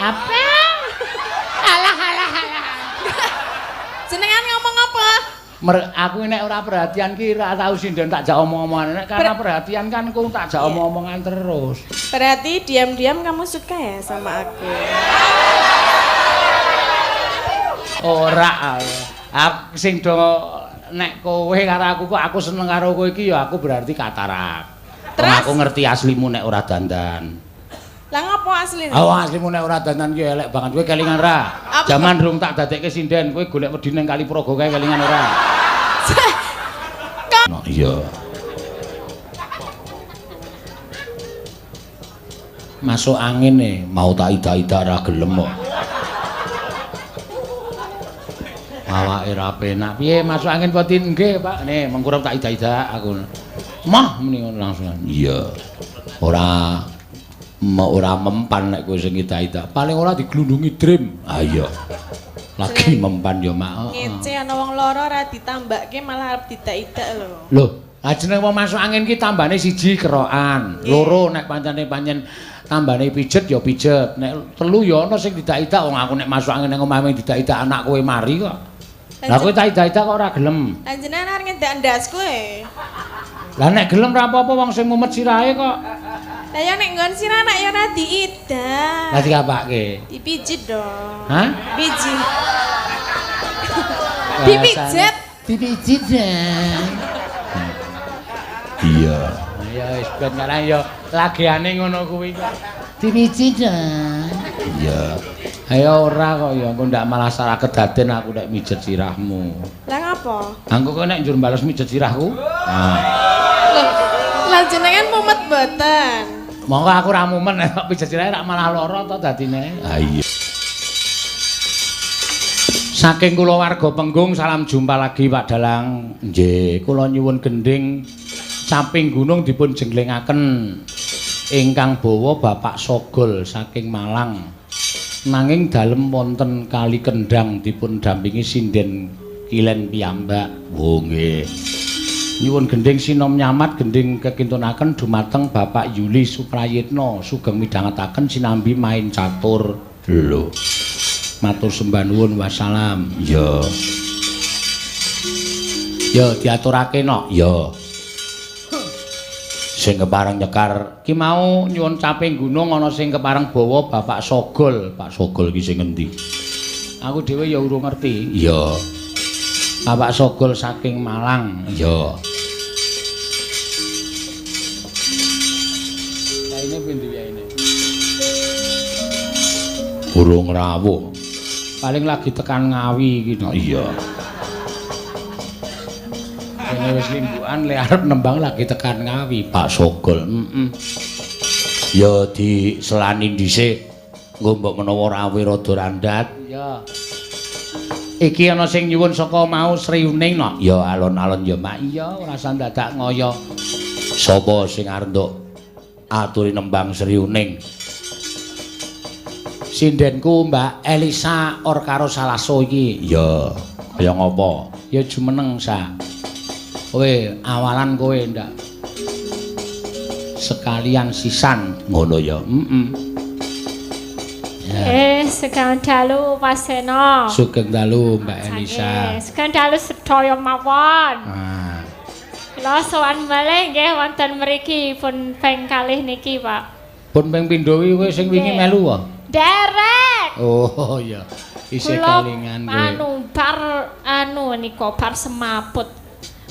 Apa? Alah. Jenengan ngomong apa? Aku nek ora perhatian ki ora tau sinden tak jak omong-omongan. Nek karena perhatian kan ku tak jak omong-omongan terus. Berarti diam-diam kamu suka ya sama aku? Ora. Aku sing do nek kowe karo aku kok aku seneng karo kowe iki ya aku berarti katarak. Wong aku ngerti aslimu nek ora dandan. Lah ngopo asline? Oh, aslimu nek ora dandan ki elek banget. Kowe kelingan ora? Jaman durung tak dadekke sinden, kowe golek wedi ning Kali Praga kae kelingan ora? No, iya. Masuk angin nih, mau tak ida-ida ora gelem kok. Awake ra penak. Piye masuk angin potin nggih, Pak? Nih, mengkurep tak ida-ida aku. Mah muni langsung. Iya. Ora mempan nek kowe sing ida-ida. Paling ora diglundungi dream. Ah iya. Lagi mempan ya, Mak. Ngece ana wong loro ora ditambake malah arep didak-idak lho. Lho, jeneng wong masuk angin ki tambane siji kerokan. Loro nek pancen tambane pijet ya pijet. Nek telu ya ana sing didak-idak wong aku nek masuk angin nang omahmu didak-idak anak kowe mari kok. Lah kowe tak ida-ida kok ora gelem. Lah jenengan arep ngedak ndas kowe. Lah nek gelem ra apa-apa wong sing mumet sirahe kok. Lah ya nek nggon sirah anak ya ora diidak. Lah dikapake. Dipijit dong. Hah? Biji. Dipijit. Dipijit ya. Iya. Ya wis ben karang ya lagiane ngono kuwi kok. Dipijit ya. Iya. Ayo ora kok ya engko ndak malah salah kedaden aku nek mijet sirahmu. Lah ngapa? Angko kok nek njur bales mijet sirahku. Nah. Lah jenengan mumet mboten? Monggo aku ra mumen nek pijet sirahe rak malah lara to dadine. Ha iya. Saking kula warga Penggung salam jumpa lagi Pak Dalang. Nggih, kula nyuwun gending caping gunung dipun jenglengaken ingkang bawa Bapak Sogol saking Malang. Nanging dalem wonten Kali Kendang dipun dampingi sinden Kilen piyambak. Oh nggih. Nyuwun gending sinom nyamat gending kekintunaken dumateng Bapak Yuli Suprayitna sugeng midhangetaken sinambi main catur. Lho. Matur sembah nuwun wassalam. Ya. Ya diaturake nok. Ya. Sing kepareng nyekar ki mau nyuwun caping gunung ana sing kepareng bawa Bapak Sogol. Pak Sogol ki sing endi? Aku dhewe ya urung ngerti. Ya. Bapak Sogol saking Malang. Ya. Kaine pindi yaine? Urung rawuh. Paling lagi tekan Ngawi iki. Iya. Dene wis limbukan le arep nembang lagi tekan Ngawi, Pak Sogol. Ya diselani dhisik. Nggo mbok menawa rawuh rada randhat. Iya. Iki ana sing nyuwun saka mau Sriuning no. Ya alon-alon ya Mak. Iya ora usah dadak ngoyo. Sapa sing arep nduk aturi nembang Sriuning? Sindenku Mbak Elisa or karo Salaso iki. Ya, kaya ngopo? Ya jumeneng sa. Kowe awalan kowe ndak sekalian sisan ngono ya. Sugeng dalu Mas Seno. Sugeng dalu Mbak Elisa. Sugeng dalu sedaya mawon. Ah. Kula sowan malih nggih wonten mriki pun ping kalih niki, Pak. Pun ping pindho kowe sing wingi melu wae. Derek. Oh iya. Isih kelingan kowe. Bar nika semaput.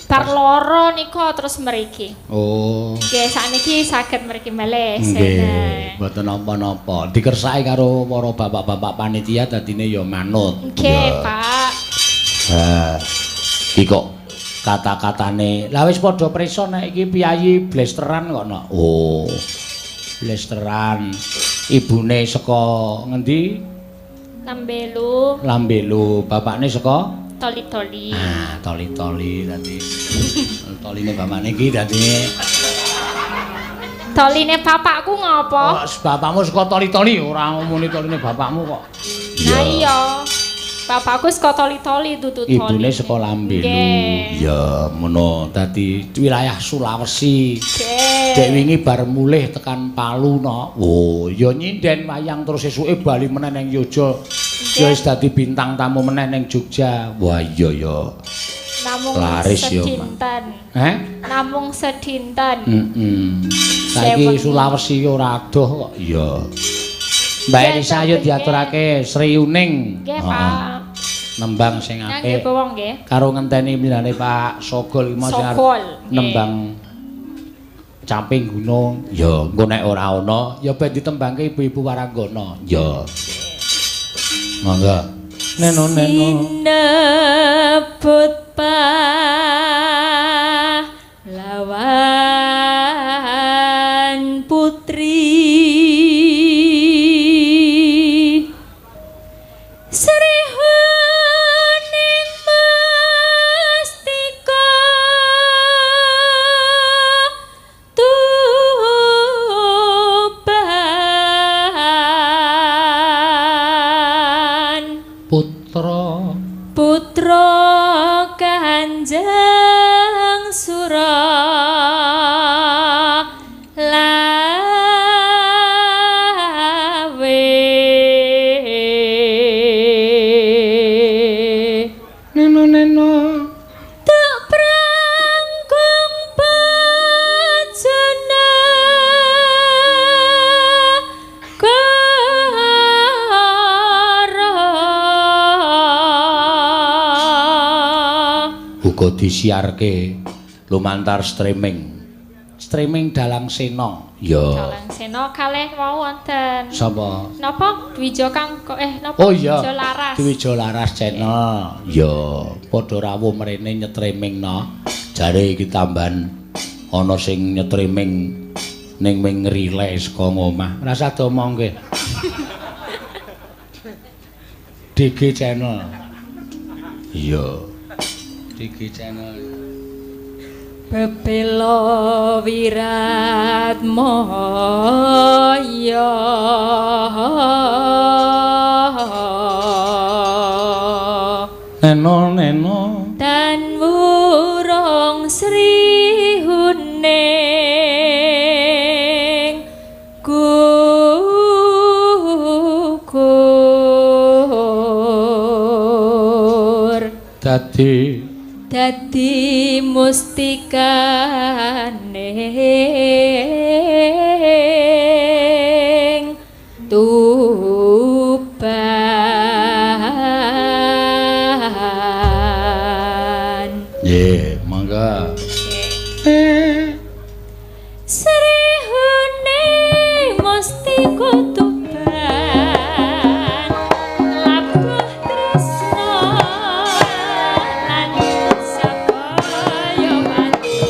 Bar loro nika terus mriki. Oh. Nggih sakniki saged mriki malih. Nggih, mboten napa-napa. Dikersaki karo para bapak-bapak panitia dadine ya manut. Nggih, Pak. Ha. Iki kok kata-katane. Lah wis padha prisa nek iki piyayi blesteran kok no. Oh. Blesteran. Ibune saka ngendi? Lambelu. Lambelu. Bapakne saka Toli-toli. Ah, toli-toli dadi. Toline bapakne iki dadi. Toline bapakku ngopo? Oh, bapakmu saka toli-toli ora ngomongin toline bapakmu kok. Nah iya. Bapakku saka Toli-Toli dudu Toli. Ibune saka Lambelu. Ya, ngono. Dadi wilayah Sulawesi. Dek wingi bar mulih tekan Palu no. Oh, ya nyinden wayang terus esuke bali meneh ning Yojo. Ya wis dadi bintang tamu meneh ning Jogja. Wah, iya ya. Namung laris yo, sedinten. Namung sedinten. Saiki Sulawesi ora adoh kok. Iya. Mbak Elisa ayo diaturake Sri Uning. Nggih, Pak. Nembang sing apik. Nggih, bawang nggih. Karo ngenteni pinane Pak Sogol iki sing nembang Camping Gunung. Ya, engko nek ora ana ya ben ditembangke ibu-ibu Waranggana. Ya. Monggo. Neno. Sinebut pahlawan putri Sri Huning Mustika Tuban Putra Kanjeng Suralawe Neno tak prangkung bajana uga disiarke lumantar streaming Dalang Sena. Ya. Dalang Sena kalih wau wonten. Sapa? Napa Dwija Kang napa Oh iya. Dwija Laras. Dwija Laras channel. Ya, padha rawuh mrene nyetrimingno. Jare iki tambahan ana sing nyetriming ning ming rile saka ngomah. Rasa domongke. DG channel. Iya. DG channel. Bebelo wirat moyo Neno dan wurung Sri Huning gugur dadi mustikaning Tuban. Nggih, mangga. Sri Huning mustika Tuban labuh tresna lan sakaya pati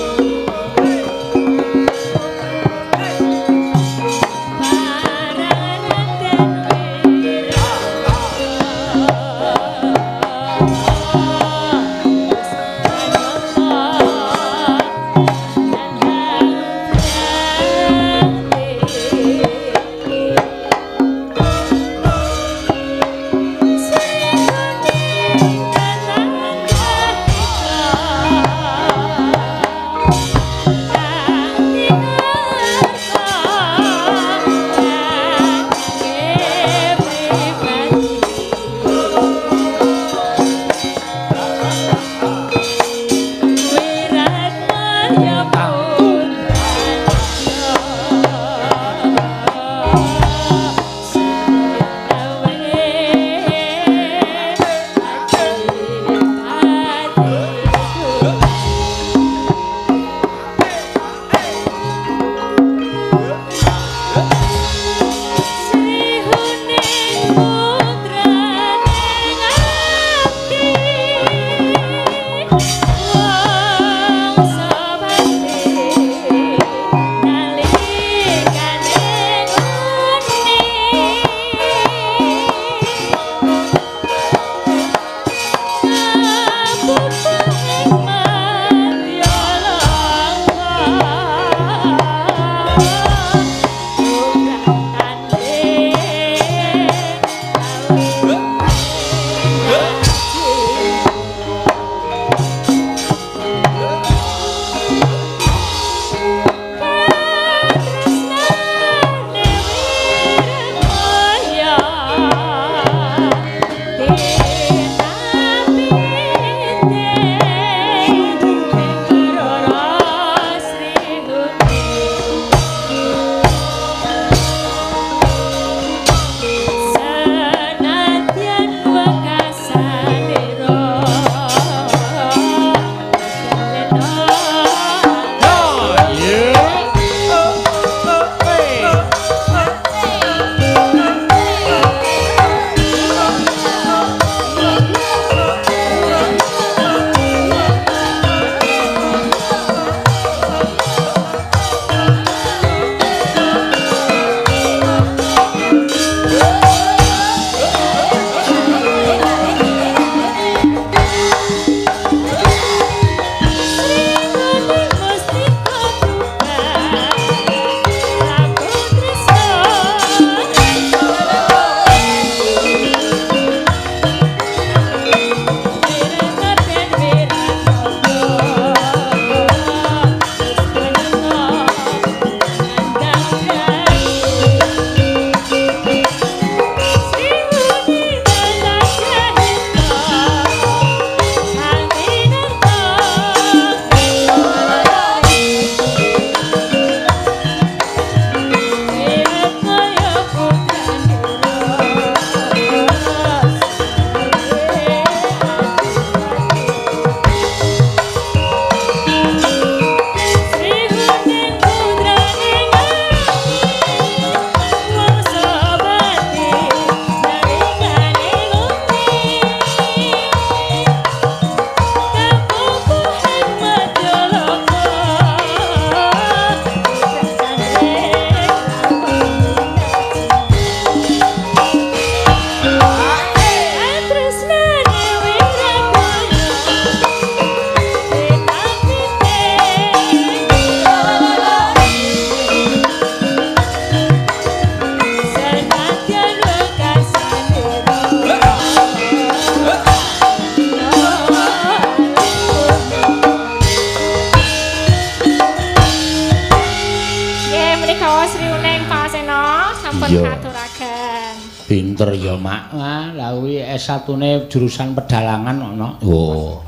Iya. Aturaken. Pinter ya, Mak. Wah, lah kuwi S1-ne jurusan pedalangan ana. Oh.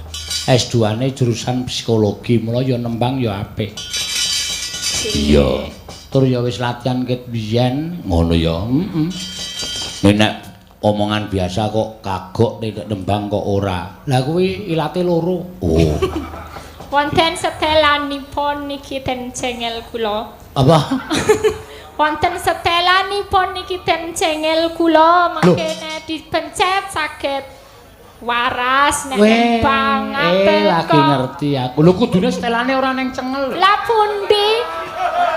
S2-ne jurusan psikologi, mula ya nembang ya apik. Iya. Tur ya wis latihan ket biyen, ngono ya. Nek omongan biasa kok kagok nek nembang kok ora. Lah kuwi ilate loro. Oh. Wonten setelanipun niki ten cengel kula. Apa? Wonten setelanipun niki ten cengel kula mangke nek dipencet saged waras nek nembang lagi ngerti aku. Lho kudune setelane ora ning cengel. Lah pundi?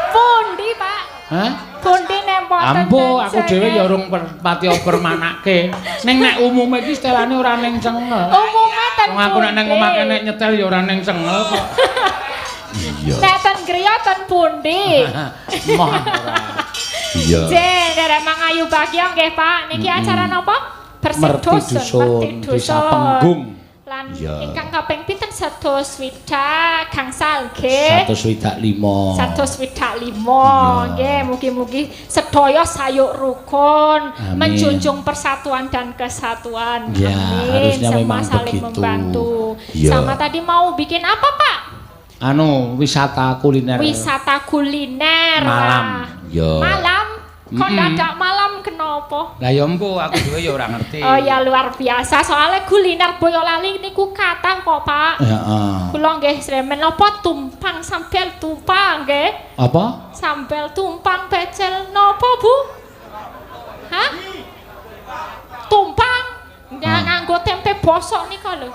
Pundi, Pak? Hah? Pundi nek mboten. Ambo aku dhewe ya urung pati oper manake. Ning nek umume iki setelane ora ning cengel. Umume ten. Wong aku nek nang omah nek nyetel ya ora ning cengel kok. Iya. Nek ten griya ten pundi? Moh ora. Iya. Derek Mangayu Bagya nggih, Pak. Niki acara napa? Merti Dusun, Desa Penggung. Lan Iya. ingkang kaping pinten 165 gangsal nggih. 165. 165 nggih, mugi-mugi sedaya sayuk rukun, Amin. menjunjung persatuan dan kesatuan. Ya, harusnya Semua memang saling begitu. membantu. Ya. Sama tadi mau bikin apa, Pak? Anu, wisata kuliner. Wisata kuliner. Malam. Ya. Malam? Kok dadak malam kenapa? Lah ya empu aku dhewe ya ora ngerti. Oh ya luar biasa, soalnya kuliner Boyolali niku kathah kok, Pak. Heeh. Kula nggih sremen napa tumpang sambel tumpang nggih. Apa? Sambel tumpang pecel napa, Bu? Hah? Tumpang? Nggak nganggo tempe bosok nika lho.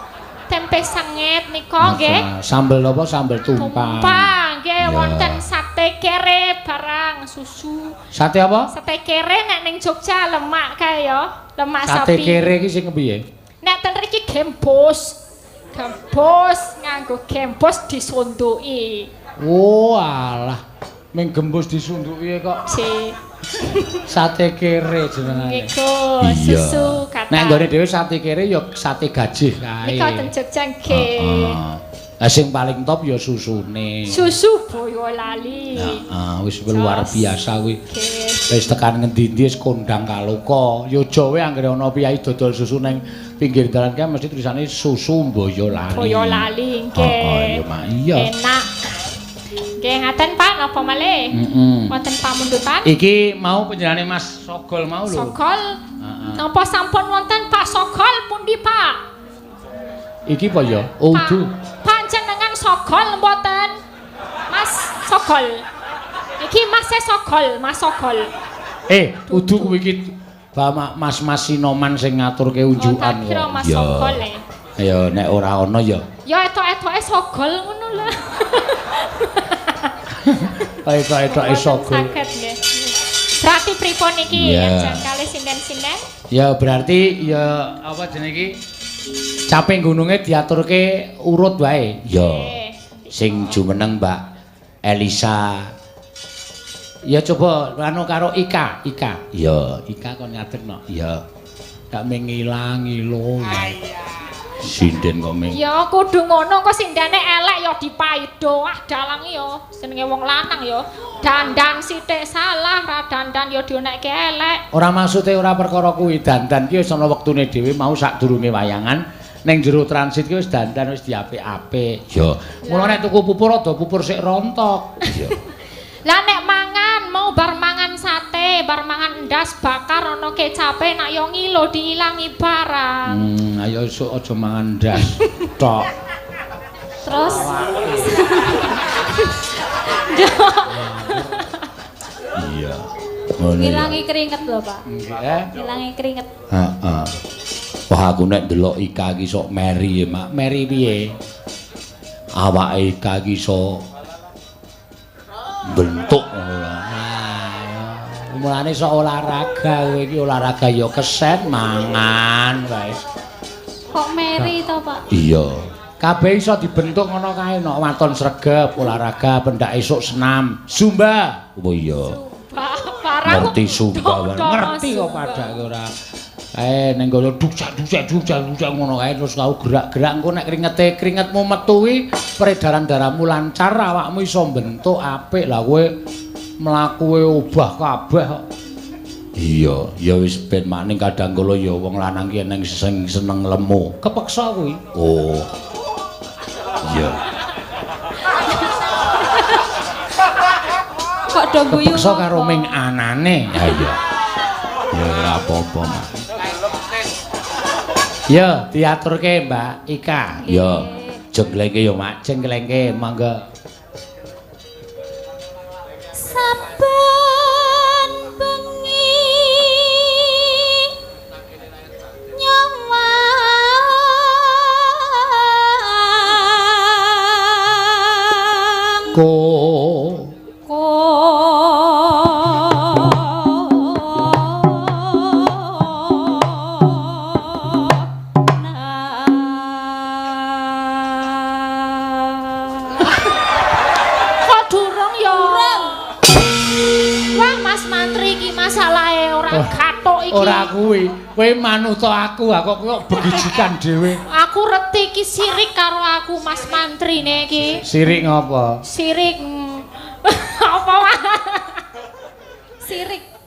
Tempe sengit nika nggih. Sambel apa? Sambel tumpang. Tumpang nggih Ya. wonten sate kere barang susu. Sate apa? Sate kere nek ning Jogja lemak kae ya, lemak Sate sapi. kere iki sing kepiye? Nek ten mriki gembos. Gembos nganggo gembos disunduki. Oh, alah. Ming gembus disunduki kok. Si Sate kere jenengane. niku susu kata. Nek nggone dhewe sate kere ya sate gajih kae. Nika ten Jogja nggih. Lah sing paling top ya susune. Susu Boyolali. Heeh, wis luar biasa kuwi. Nggih. Wis tekan ngendi-endi wis kondang kaloka. Ya aja wae anggere ana piyai dodol susu ning pinggir dalan kae mesti tulisane susu Boyolali. Boyolali nggih. Heeh, ya mak iya. Enak. Nggih ngaten Pak, napa malih? Wonten pamundutan? Iki mau panjenengane Mas Sogol mau lho. Sogol. Heeh. Napa sampun wonten Pak Sogol pundi, Pak? Iki apa ya? Udu. Panjenengan Sogol mboten? Mas Sogol. Iki Mas Sogol, Mas Sogol. Udu kuwi iki Mas-mas Sinoman sing ngaturke unjukan Tak kira Mas Ya. Sogol e. Ya nek ora ana ya. Ya etok-etoke Sogol ngono lho. Etok-etoke Sogol. Saged nggih. Berarti pripun iki Ya. ajeng kalih sinden-sinden? Ya berarti ya apa jenenge iki? Caping gununge diaturke urut wae. Ya. Nggih. Sing jumeneng Mbak Elisa. Ya coba anu karo Ika. Ya, Ika kon ngaturno. Ya. Gak mengilangi lho. Sinden kok ming. Ya kudu ngono kok sindene elek ya dipaido. Ah dalang ya jenenge wong lanang ya. Dandan sithik salah, ra dandan ya dionekke elek. Ora maksude ora perkara kuwi dandan ki wis ana wektune dhewe mau sadurunge wayangan ning jero transit ki wis dandan wis diapik-apik. Ya. Mula nek tuku pupur ada pupur sik rontok. Ya. Lah nek mangan mau bar mangan sate, bar mangan endas bakar ana kecape nak yo ngilo diilangi barang. Ayo esuk aja mangan ndas tok. Terus Iya. Ngono ya. Ngilangi keringet lho, Pak. Nggih. Ngilangi keringet. Heeh. Wah aku nek ndelok Ika iki sok meri ya, Mak. Meri piye? Awake Ika iki sok bentuk ngono lho. Nah, mulane sok olahraga kowe iki olahraga ya kesen mangan wae. Kok meri to, Pak? Iya. Kabeh iso dibentuk ngono kae nek waton sregep olahraga pendak esuk senam zumba. Oh iya. barang Ngerti zumba. Ngerti kok padake ora. Ning kono dujak ngono kae terus kau gerak-gerak engko nek keringetmu metu kuwi peredaran darahmu lancar awakmu iso bentuk apik lah kowe mlaku obah kabeh kok. Iya, ya wis ben maning kadang kala ya wong lanang ki eneng sing seneng lemu. Kepeksa kuwi. Oh. Iya. Kok do guyu. Kepeksa karo ming anane. Ha iya. Ya ora apa-apa, Mak. Ya, diaturke Mbak Ika. Ya, jenglengke ya, Mak. Jenglengke mangga. Saben bengi nyawa Ora kuwi, kowe manut aku kok begijikan dhewe. Aku reti iki sirik karo aku Mas Mantrine iki. Sirik ngopo? Sirik apa wae?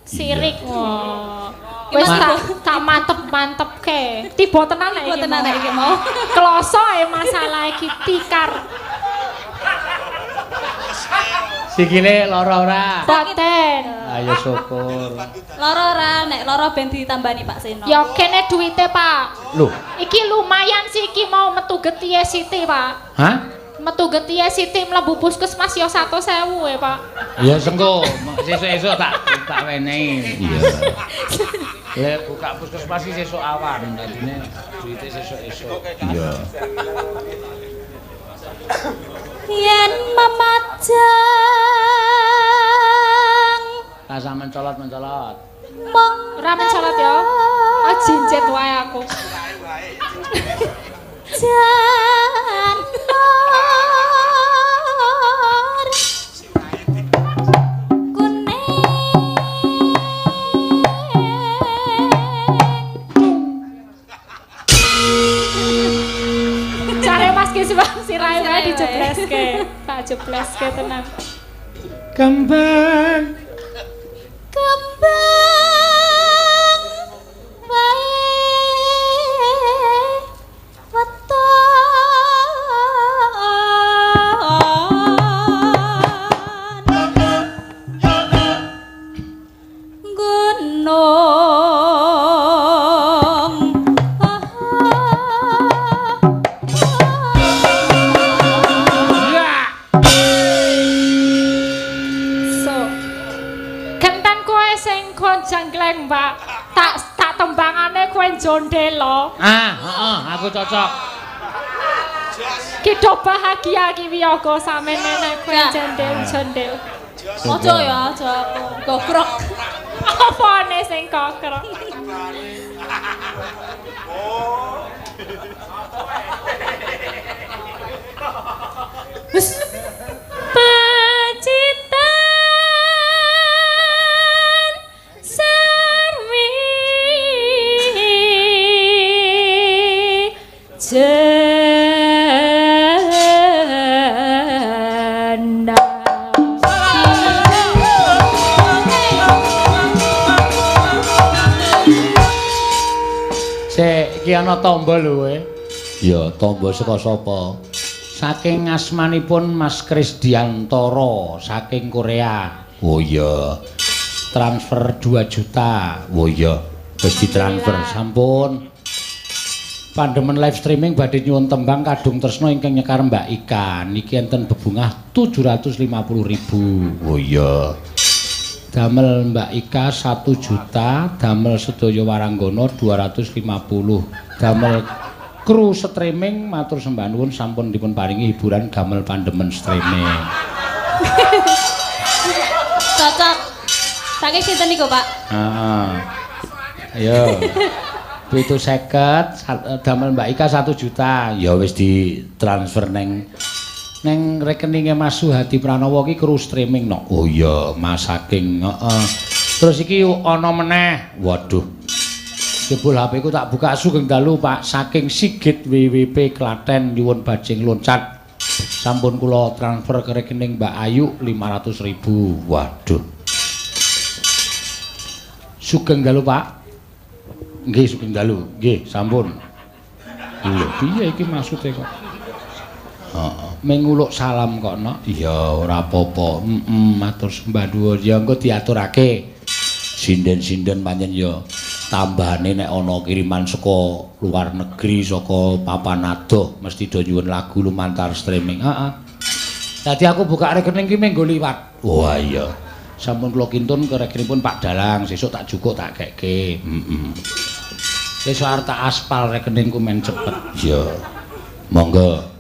Sirik. Oh. Wis tak mantep-mantepke. Tiba tenan iki. Tiba tenan iki mau. Kloso masalah iki tikar. Sikile lara ora? Boten. Ayo syukur. Lara ora, nek lara ben ditambani Pak Seno. Ya kene duwite, Pak. Lho, iki lumayan sih iki mau metu getihe Siti, Pak. Hah? Metu getihe Siti mlebu puskesmas ya 100.000 Pak. Ya sengko, sesuk-esuk tak wenehi. Iya. Lah buka puskesmas iki sesuk awan, dadine duwite sesuk-esuk. Iya. Yen memajang Rasa mencolot. Ora mencolot ya. Ah jincit wae aku. Jan lor kuning. Cari Mas Ki sebab sirahe wae dijebleske. Tak jebleske tenan. Kembang Jondelo. Aku cocok. Ki do bahagia ki wiyaga sampeyan nek kowe jondel. Aja ya, aja gogrok. Apane sing gogrok? Wis iki ana tamba lho kowe. Ya, tamba saka sapa? Saking asmanipun Mas Krisdiantoro saking Korea. Oh iya. Transfer 2 juta. Oh iya. Wis ditransfer sampun. Pandemen live streaming badhe nyuwun tembang kadung tresna ingkang nyekar Mbak Ika. Niki enten bebungah 750.000. Oh iya. Damel Mbak Ika 1 juta, damel sedaya waranggana 250. Damel kru streaming matur sembah nuwun sampun dipun paringi hiburan damel pandemen streaming. Cocok. Saking sinten niku, Pak? Heeh. Ayo. 750 damel Mbak Ika 1 juta. Ya wis ditransfer neng rekeninge Mas Suhadi Pranowo ki kru streaming no. Oh iya, Mas saking heeh. Terus iki ana meneh. Waduh. Jebul HP ku tak buka sugeng dalu Pak saking Sigit WWP Klaten nyuwun bajing loncat. Sampun kula transfer ke rekening Mbak Ayu 500.000. Waduh. Sugeng dalu, Pak. Nggih, sugeng dalu. Nggih, sampun. Lho, piye iki maksude kok? Heeh, menguluk salam kok, Nok. Iya, ora apa-apa. Matur sembah dhuwur. Ya engko diaturake. Sinden-sinden pancen ya tambahane nek ana kiriman saka luar negeri, saka papan adoh, mesti do nyuwun lagu lumantar streaming. Heeh. Dadi aku buka rekening ki menggo liwat. Wah iya. Sampun kula kintun ke rekeningipun Pak Dalang, sesuk tak jukuk tak kekke. Sesuk arep tak aspal rekeningku men cepet. Iya. Monggo.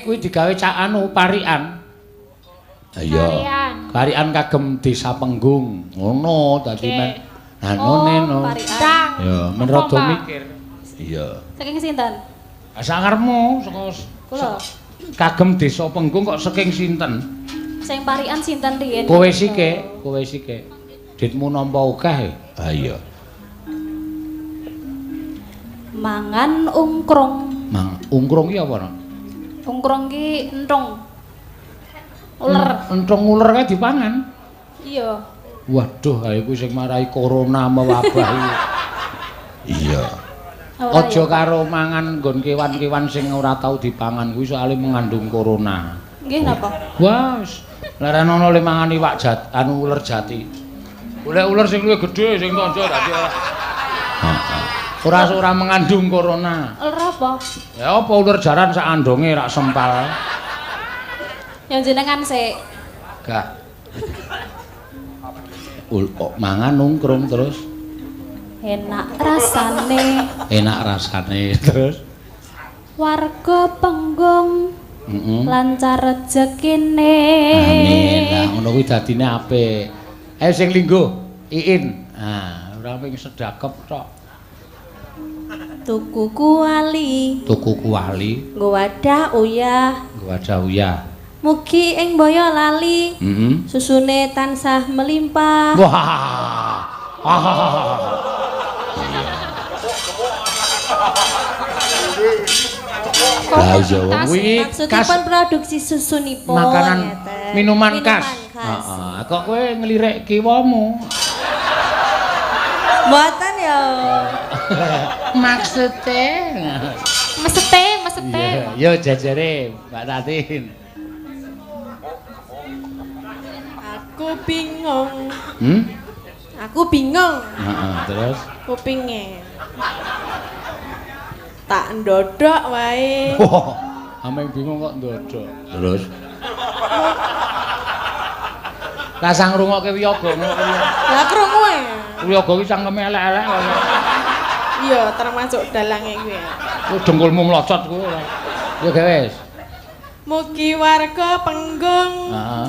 Kuwi digawe cak anu parian. Iya. Parian kagem Desa Penggung. Ngono dadi men anone no. Ya, men rada mikir. Iya. Saking sinten? Sangarmu saka Kula. Kagem Desa Penggung kok saking sinten? Sing parian sinten riyen? Kowe sike. Ditmu nampa akeh. Ha iya. Mangan ungkrung. Ungkrung iki apa, Nok? Ungkrung ki enthung. Uler. Enthung uler kae dipangan. Iya. Waduh, ae kuwi sing marai corona mewabah iki. Iya. Aja karo mangan nggon kewan-kewan sing ora tau dipangan kuwi soalé mengandung corona. Nggih napa? Wes, leren ana le mangan iwak anu uler jati. Golek uler sing luwih gedhe sing tonjo dadi ora. Heeh. Ora mengandung corona. Uler apa? Ya apa uler jaran sak andonge rak sempal. Yang jenengan sik. Gak. Mangan nungkrung terus. Enak rasane terus. Warga Penggung. Lancar rezekine. Amin. Lah ngono kuwi dadine apik. Ayo sing linggo, Iin. Ah, ora ping sedakep tok. Tuku kuali. Nggo wadah uyah. Mugi ing boyo lali. Susune tansah melimpah. Wah. Lah iya kuwi maksudipun produksi susunipun makanan minuman khas. Heeh. Kok kowe nglirik kiwamu? Mboten ya. Maksude. Mesete. Yo jajare Mbak Tatin. Aku bingung. Aku bingung. Terus Kupinge. Tak ndodok wae. Wah, ameng bingung kok ndodok. Terus Lah sang ngrungokke wiyaga ngono kuwi. Lah krungu e. Wiyaga kuwi cangkeme elek-elek kok. Iya, termasuk dalange kuwi. Ku dengkulmu mlocot kuwi ora. Ya wis. Mugi warga Penggung. Heeh.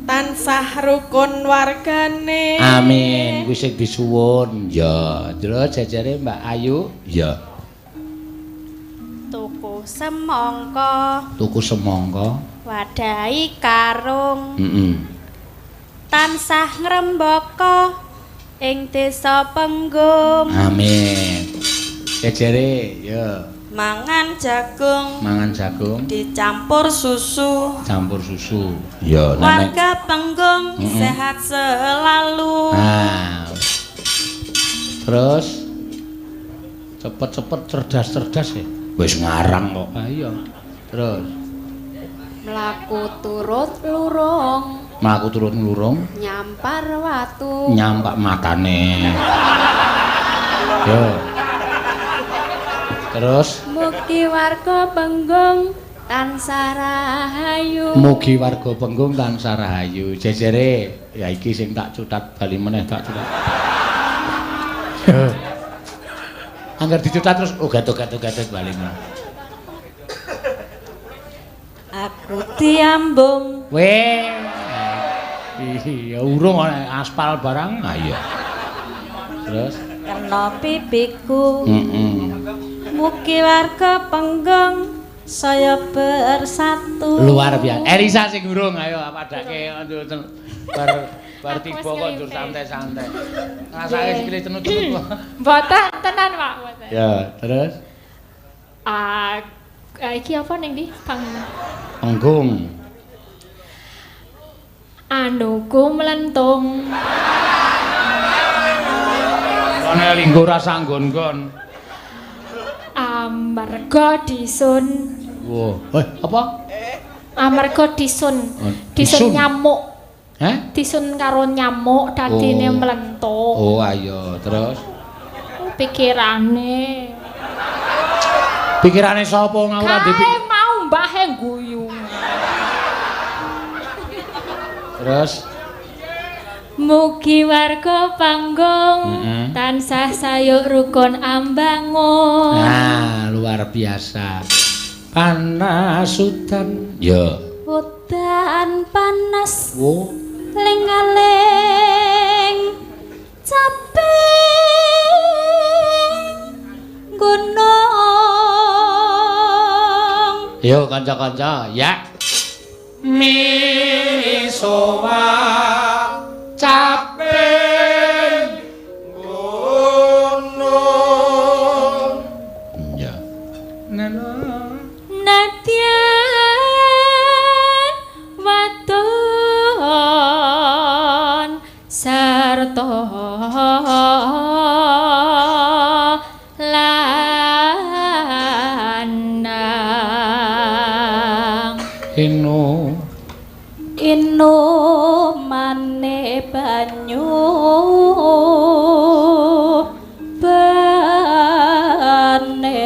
Tansah rukun wargane. Amin. Kuwi sing disuwun. Ya, terus jajare Mbak Ayu. Ya. Tuku semangka. Wadahi karung. Tansah ngrembaka ing Desa Penggung. Amin. Jajare ya. Mangan jagung. Dicampur susu. Ya, nenek. Warga Penggung sehat selalu. Nah. Terus cepet-cepet cerdas ya. Wis ngarang kok. Ah iya. Terus Mlaku turut lurung. Nyampar watu. Nyampak matane. Yo. Terus Mugi warga Penggung tansah rahayu. Jajare ya iki sing tak cutat bali meneh tak cutat. Angger dicutat terus gatot bali meneh. Aku diambung. Weh. Iya urung ana aspal barang. Ah iya. Terus Kena pipiku. Mugi warga Penggung saya bersatu. Luar biasa. Erisa sing urung ayo padake bar bar tiba kok njur santai-santai. Ngrasake sikile cenut-cenut kok. Mboten tenan, Pak. Mboten. Ya, terus Iki apa ning ndi? Panggung. Anuku melentung. Ana linggo rasa nggon-nggon. Amarga disun. Wo, apa? Amarga disun. Disun? Nyamuk. Disun karo nyamuk dadine melentung. Oh, ayo, terus pikirane. Pikirane sapa ngawur Kae mau mbahe guyu. Terus Mugi warga panggung tansah sayuk rukun ambangun. nah, luar biasa. Panas udan. Ya. Udan panas. Oh. Lengaling caping gunung. Yo kanca-kanca, ya. Misowa caping gunung. Ya. Nadyan waton sarta lanang inu mane banyu bane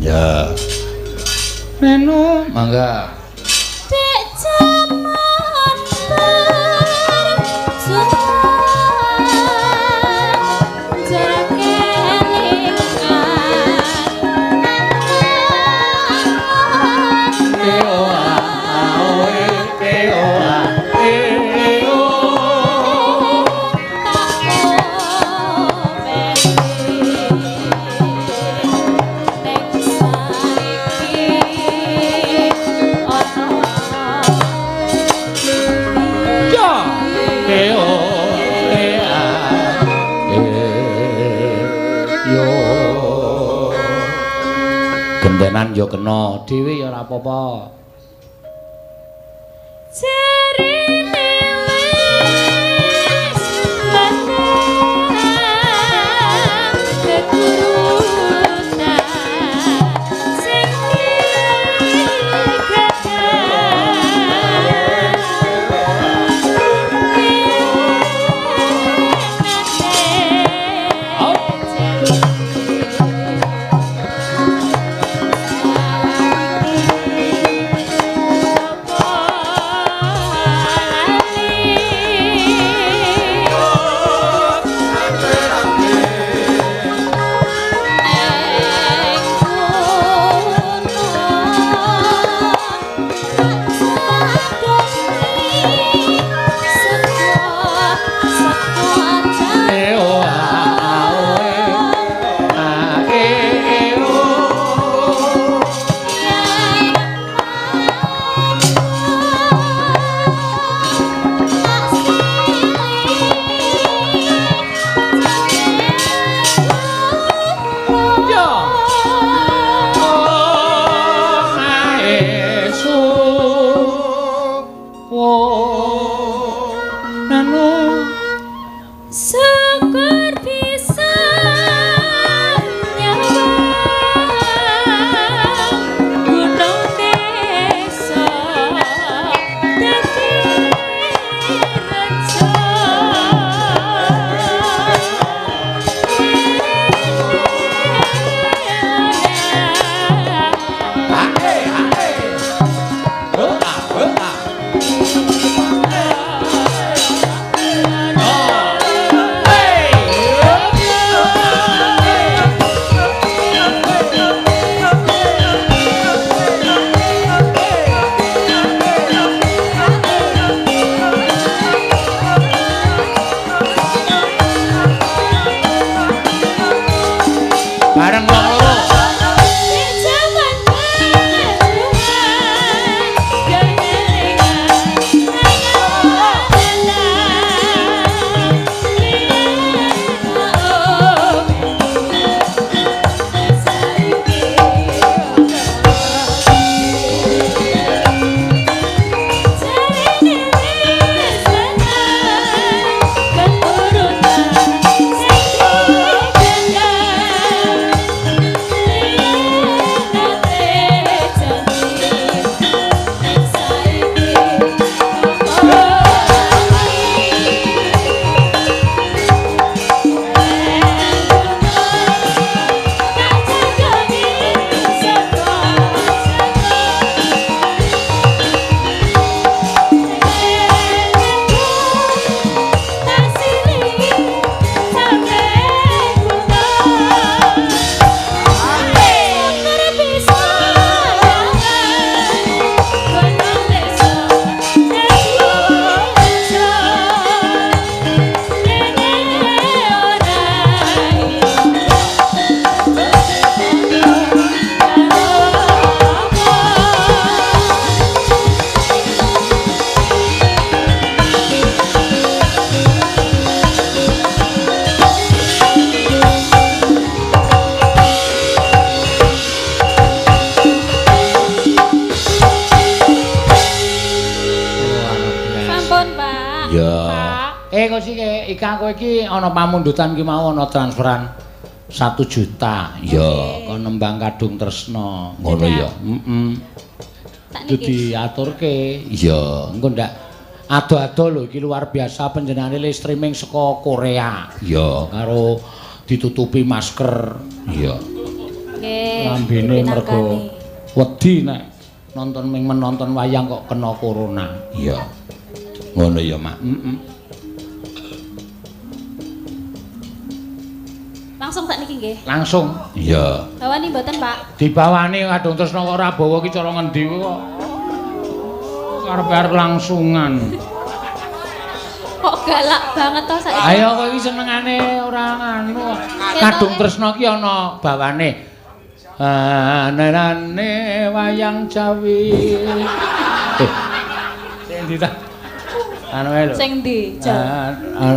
ya. Menu mangga. Dek jaman berjuang jarak gendenan yo kena dhewe ya ora apa-apa. Jarine wis landang keturunan sing kok sih Ika kowe iki ana pamundutan ki mau ana transferan 1 juta. Ya, kon nembang kadung tresno. Ngono ya. Heeh. Itu diaturke. Iya, engko ndak ado-ado lho iki luar biasa panjenengane le streaming saka Korea. Iya, karo ditutupi masker. Iya. Nggih. Lambene mergo wedi nek nonton menonton wayang kok kena corona. Iya. Ngono ya, Mak. Langsung sakniki nggih. Langsung. Iya. Bawani mboten, Pak? Dibawani kadung tresno kok ora bawa ki cara ngendi kok. Arep langsungan. Kok galak banget to saiki? Ayo kowe iki senengane ora nganu. Kadung tresno ki ana bawane. Anane wayang Jawi. Sing ndi ta? Anu ae lho. Sing ndi?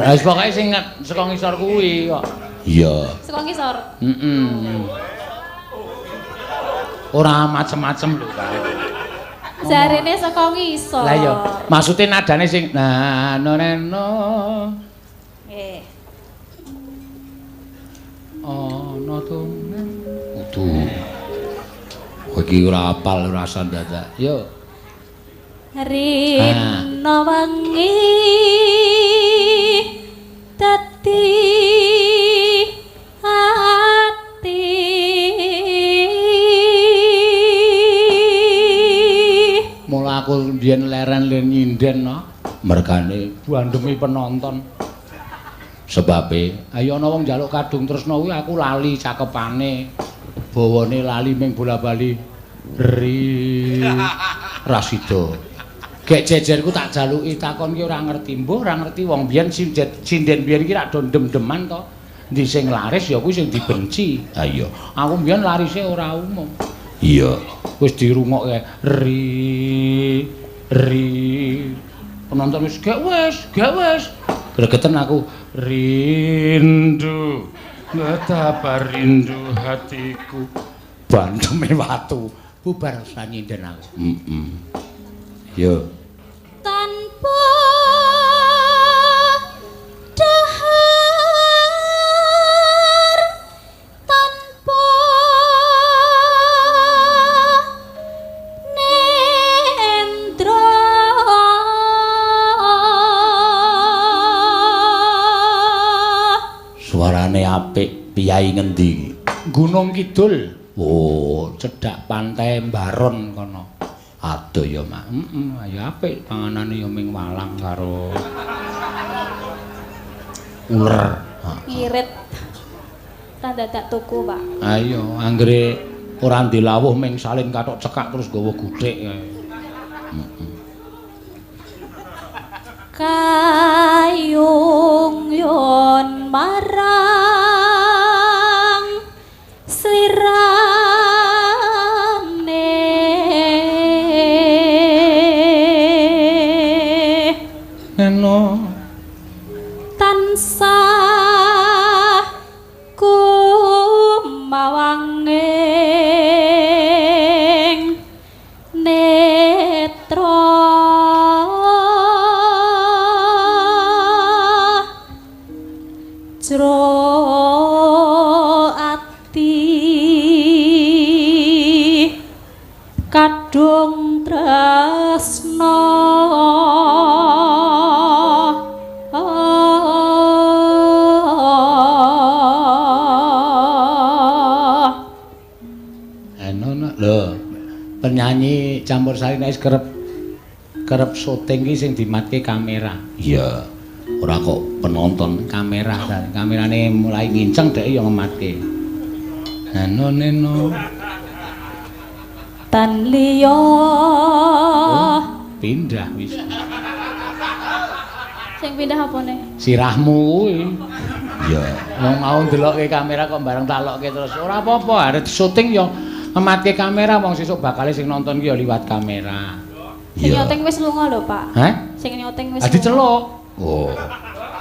Wis pokoke sing saka ngisor kuwi kok. Iya. Saka ngisor. Ora macem-macem lho. Jarene saka ngisor. Lah iya, maksude nadane sing nano. Nggih. Ana tumen. Kudu. Kowe iki ora apal rasane dadak. Yo. Rino wengi dadi ati mula aku mbiyen leren len nyinden no mergane buandemi penonton sebabe ayo ana wong njaluk kadung tresno kuwi aku lali cakepane bawane lali ming bola-bali Rasido gek jejerku tak jaluki takon ki ora ngerti mbuh ora ngerti wong biyen sinden biyen iki rak do ndem-ndeman to ndi sing laris ya kuwi sing dibenci ha iya aku biyen larise ora umum iya wis dirungokke penonton wis gek wis gregeten aku rindu betapa rindu hatiku bandeme watu bubar sanyinden aku yo tanpa dahar tanpa nendra suarane apik piyai ngendi Gunung Kidul oh cedhak pantai Baron kono aduh ya Mak ya apik panganane ya ming walang karo uler irit tak dadak tuku Pak ayo anggere ora dilawuh ming salin kathok cekak terus gawa guthik kayung yon marang slirane eno tansah kumawanging netra jro ati kadung tresna lho penyanyi campursari nek kerep syuting ki sing dimatke kamera iya ora kok penonton kamera kamerane mulai nginceng dhek ya ngematke neno tan liya pindah wis sing pindah apane sirahmu kuwi iya wong mau ndelokke kamera kok bareng tak lokke terus ora apa-apa arep syuting ya ngematke kamera wong sesuk bakale sing nonton ki ya liwat kamera. Sing nyoteng wis lunga lho, Pak. Hah? Sing nyoteng wis. Adi celuk. Oh.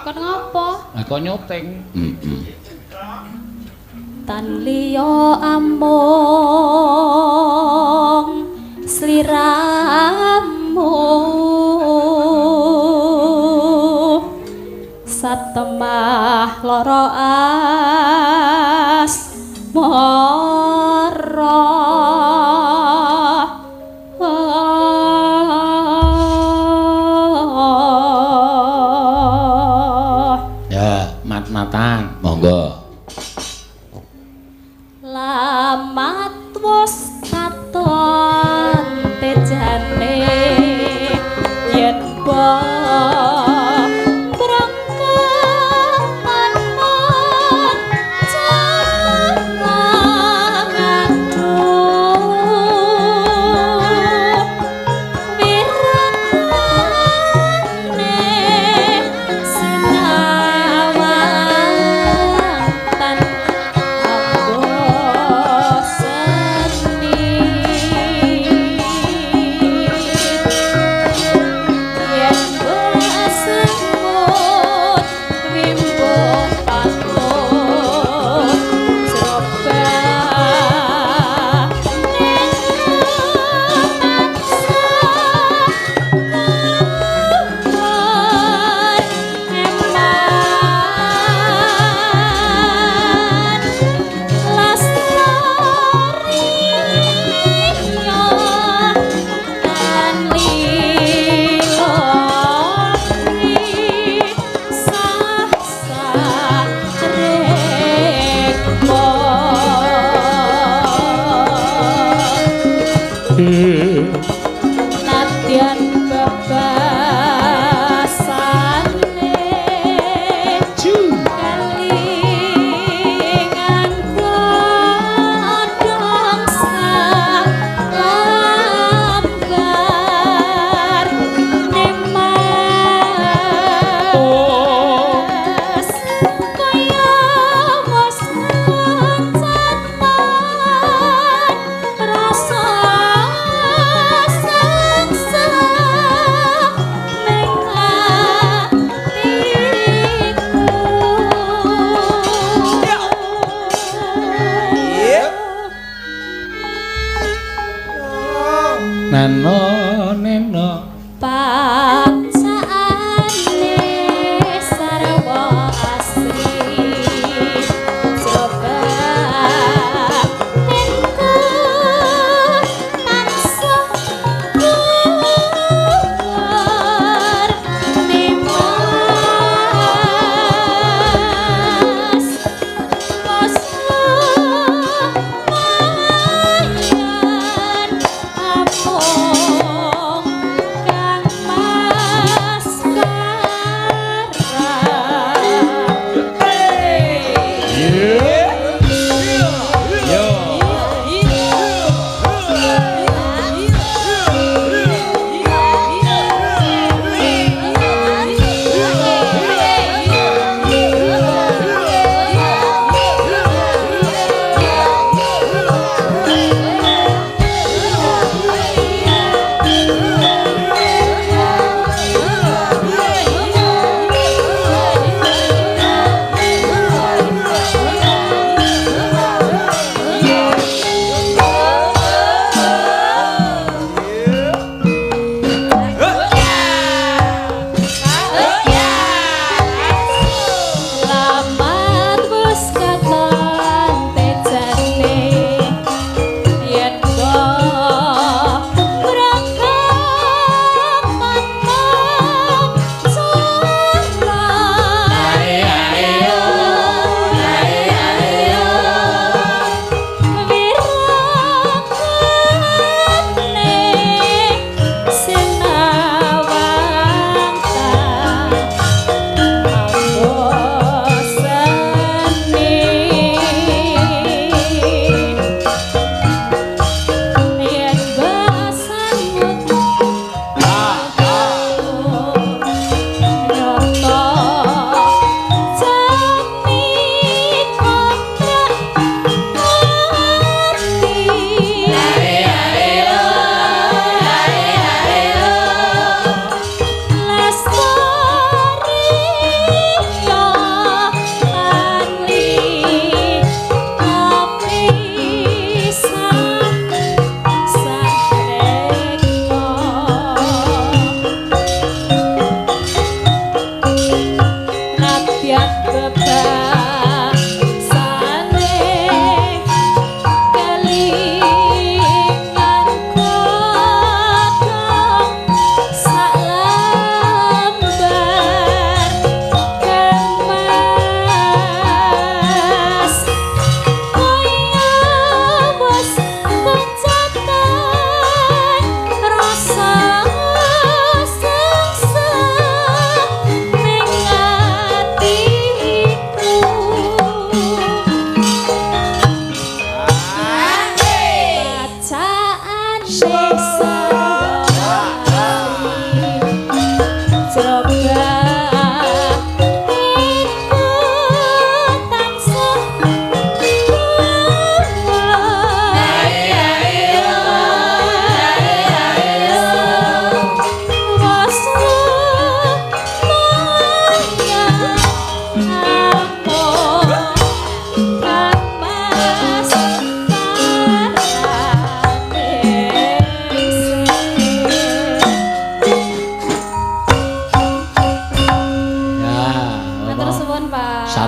Kon ngopo? Kok nyoteng. Tan liya amung sliramu satemah lara asmara ya mat-matan monggo lamat wis katon tejane yen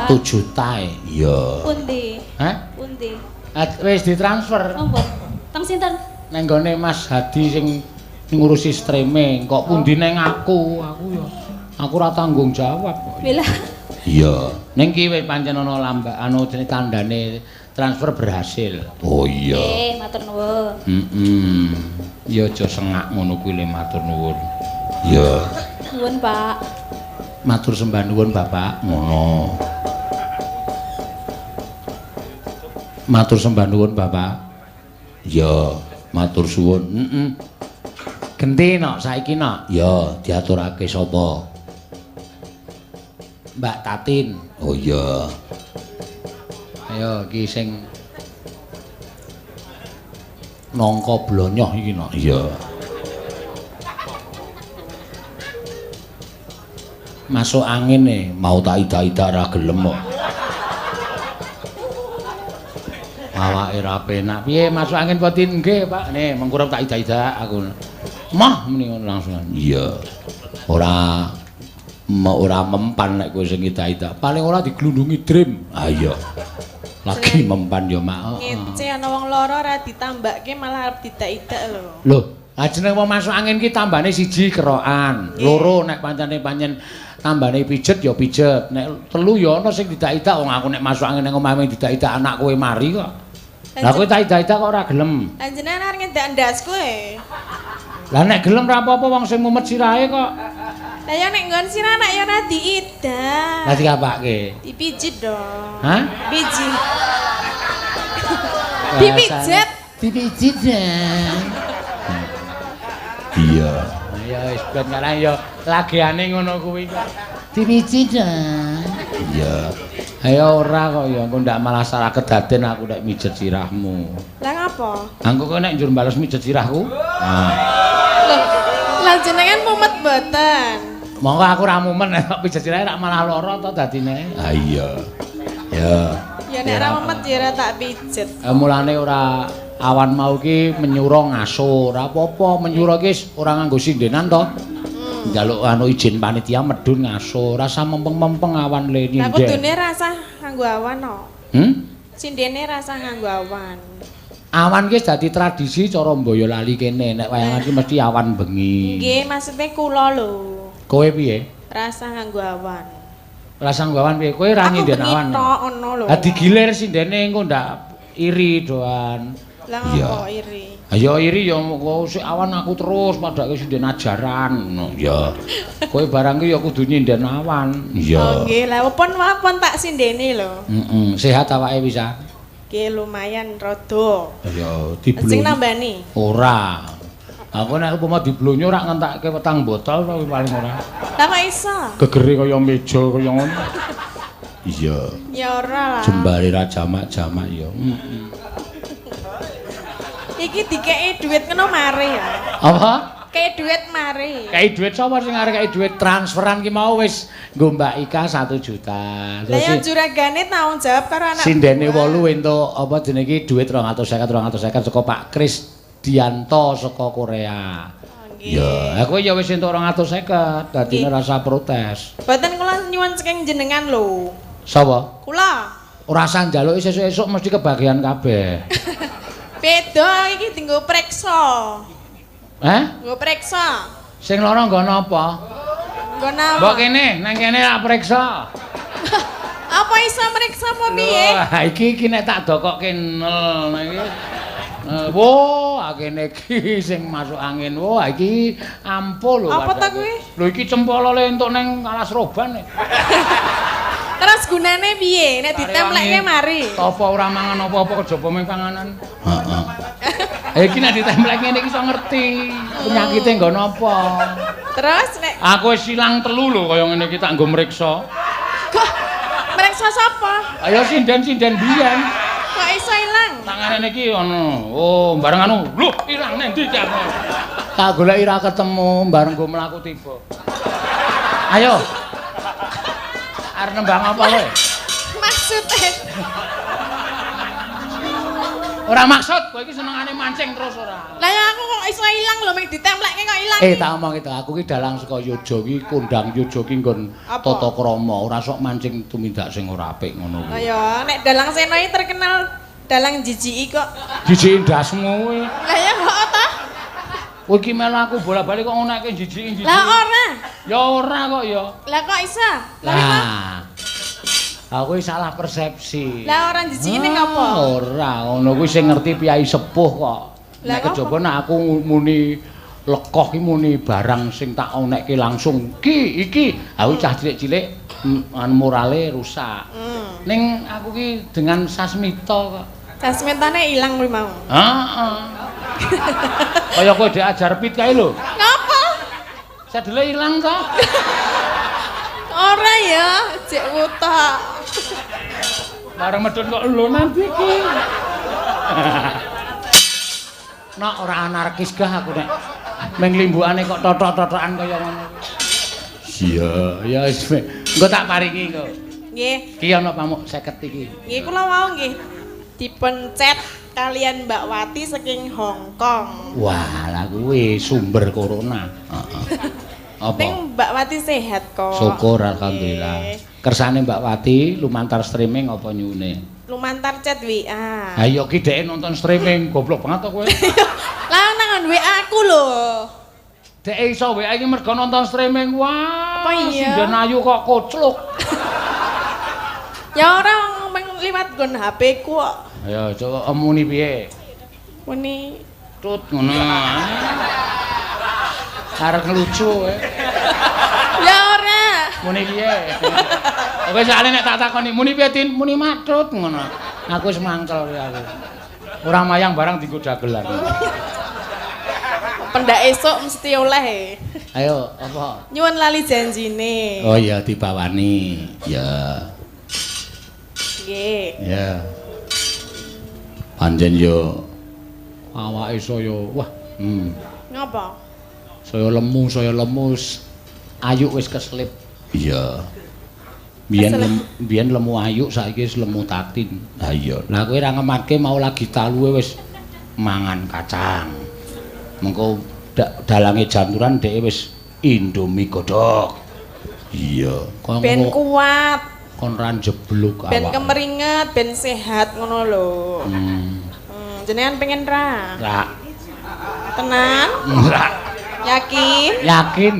1 juta e. Iya. Pundi? Hah? Pundi? Wis ditransfer. Ampun. Teng sinten? Nang gone Mas Hadi sing ngurusi streaming. Kok pundi neng aku ya. Aku ora tanggung jawab kok. Bila. Iya. Ning ki wis pancen ana lambak jenenge tandane transfer berhasil. Oh iya. Matur nuwun. Ya aja sengak ngono kuwi le matur nuwun. Iya. Nuwun, Pak. Matur sembah nuwun Bapak. Ngono. Matur sembah nuwun Bapak. Ya, matur suwun. Genti nok saiki nok. Ya, diaturake sapa? Mbak Tatin. Oh iya. Ayo iki sing nangka blonyoh iki nok. Iya. Masuk angin nih, mau tak ida-ida ora gelem kok. Awake ra penak. Piye masuk angin potin? Nggih, Pak. Nih, mengkurep tak ida-ida aku. Mah muni ngono langsung. Iya. Ora mempan nek kowe sing ida-ida. Paling ora diglundungi dream. Ah iya. Lagi mempan ya, Mak. Ngece ana wong loro ora ditambake malah arep didak-idak lho. Lho, jeneng wong masuk angin ki tambane 1 kerokan. Loro nek pancen tambane pijet ya pijet. Nek 3 ya ana sing didak-idak wong aku nek masuk angin nang omahe didak-idak anak kowe mari kok. Lah kowe tak ida-ida kok ora gelem. Lah jenengan arep ngendak ndas kowe. Lah nek gelem ra apa-apa wong sing mumet sirahe kok. Lah ya nek nggon sira anak ya ora diidah. Lah dikapake? Dipijit dong. Hah? Pijit. Dipijit. Dipijit ya. Iya. Ya wis ben karang ya lagiane ngono kuwi kok. Dipijit ya. Iya. Ayo ora kok ya engko ndak malah salah kedaden aku nek mijet sirahmu. Lah ngapa? Angko kok nek njur bales mijet sirahku? Nah. Lah jenengan mumet mboten. Monggo aku ra mumen nek pijet sirahe rak malah lara to dadine. Ha iya. Ya. Ya nek ra mumet ya ora tak pijet. Mulane ora awan mau ki menyuro ngaso, ora apa-apa menyuro ki ora nganggo sindenan to. Njaluk izin panitia medhun ngaso, rasa mempeng-mempeng awan le nyindek. Lah kudune rasa nganggo awan no. Sindene rasa nganggo awan. Awan ki dadi tradisi cara Boyolali kene nek wayangan ki mesti awan bengi. Nggih, maksude kula lho. Kowe piye? Rasa nganggo awan. Rasa nganggo awan piye? Kowe ra nyinden awan. Aku tok ngono lho. Ha digilir sindene engko ndak iri doan. Lah ngopo iri? Ayo iri ya kok sik awan aku terus padake sinden ajaran ngono. Ya. Kowe barang ki ya kudu nyinden awan. Iya. Oh nggih, lah pun tak sindene lho. Sehat awake bisa? Nggih lumayan rada. Ya diblonyo. Sing nambani? Ora. Aku nek upama diblonyo rak ngentekke petang botol paling ora. Lah kok iso? Gegere kaya meja kaya ngono. Iya. Ya ora lah. Jembare ra jamak-jamak ya. Iki dikeki duit ngono mari ya. Apa? Kei duit mari. Kei duit sapa sing arek kei duit transferan ki mau wis nggo Mbak Ika 1 juta. Lah ya juragane tanggung jawab karo anak. Sindene 8 entuk apa jenenge iki duit 250 saka Pak Krisdianto saka Korea. Ya, aku ya wis entuk 250, dadine rasa protes. Mboten kula pesen nyuwun saking jenengan lho. Sapa? Kula. Ora usah njaluki sesuk-esuk mesti kebagian kabeh. Beda iki dienggo preksa. Nggo preksa. Sing lara nggo napa? Nggo napa? Mbok kene, nang kene tak priksa. Apa iso mriksa apa piye? Wah, iki nek tak dokokke nel nek iki. Wah, kene iki sing masuk angin. Wah, iki ampul lho. Apa ta kuwi? Lho iki cempolole entuk ning Alas Roban. Terus gunane piye? Nek ditemplekke mari. Apa ora mangan apa-apa kejaba ming panganan? Heeh. Iki nek ditemplekke ngene iki iso ngerti penyakite nggo napa. Terus nek Aku wis ilang 3 lho kaya ngene iki tak nggo mriksa. kok mriksa sapa? Ayo sinden-sinden biyen. Kok iso ilang? Tangane niki ana. Oh, bareng anu. Lho, ilang ning ndi iki aku? Tak goleki ra ketemu, bareng go mlaku tiba. Ayo. Arep nembang apa kowe? Maksude. Ora maksud, kowe iki senengane mancing terus ora. Lah ya aku kok iso ilang lho, mek ditemplekke kok ilang. Tak omong itu, aku ki dalang saka Yojo ki kondang Yojo ki nggon Apa? tata krama, ora sok mancing tumindak sing ora apik ngono Lah kuwi. ya, nek dalang Sena iki terkenal dalang jijiki kok. Jijiki ndasmu kuwi. Lah ya kok ta? Kowe iki melu aku bola-balik kok ngonake jijiki. Lah ora. Ya ora kok ya. Lah kok iso? Lah. Aku salah persepsi. Lah orang jijiki ning apa? Ora, ngono kuwi sing ngerti piyai sepuh kok. Lah Nek kejaba nek aku muni lekoh ki muni barang sing tak onekke langsung. Iki aku cah cilik-cilik morale rusak. Ning aku ki dengan sasmita kok. Sasmitane ilang kuwi mau. Heeh. Kaya kowe diajar pit kae lho. Ngapa? Sadele ilang kok. Ora ya, cek wuta. Bareng medun kok lho nanti iki. Nek ora anarkis gah aku nek ming limbukane kok totok-totokan kaya ngono. Iya, ya wis. Engko tak paringi kok. Nggih. Ki ana pamuk 50 iki. Nggih kula wau nggih dipencet kalian Mbak Wati saking Hong Kong. Wah, lah kuwi sumber corona. Heeh. Apa? Ning Mbak Wati sehat kok. Syukur alhamdulillah. Nggih. Kersane Mbak Wati lumantar streaming apa nyune? Lumantar chat WA. Ha iya ki dhek nonton streaming, goblok banget to kowe. Lah nang WA aku lho. Dek iso WA iki mergo nonton streaming. Wah, Apa iya? Sinden ayu kok kocluk. Ya ora meng liwat nggon HP ku kok. Ya coba muni piye? Muni Tut ngono. Arep ngelucu kowe. ya ora. Muni piye? Oke sakjane nek tak takoni muni piye Tin? Muni matut ngono. Aku wis mangkel kowe aku. Ora mayang barang dienggo dagelan. Pendak esuk mesti oleh. Ayo, apa? Nyuwun lali janjine. Oh iya dibawani. Ya. Nggih. Ya. Panjen yo awake saya wah, Ngapa? saya lemus. Ayu wis keslip. Iya. Biyen lemu ayu saiki wis lemu tatin. Ha iya. Lah kowe ra ngemake mau lagi taluwe wis mangan kacang. Mengko dalange janturan dhek wis Indomie godhog. Iya. Ben kuat, Kon ra jeblok awak. ben kemeringet, ben sehat ngono lho. Jenengan pengen ra? Ra. Tenan? Ra. Yakin? Yakin.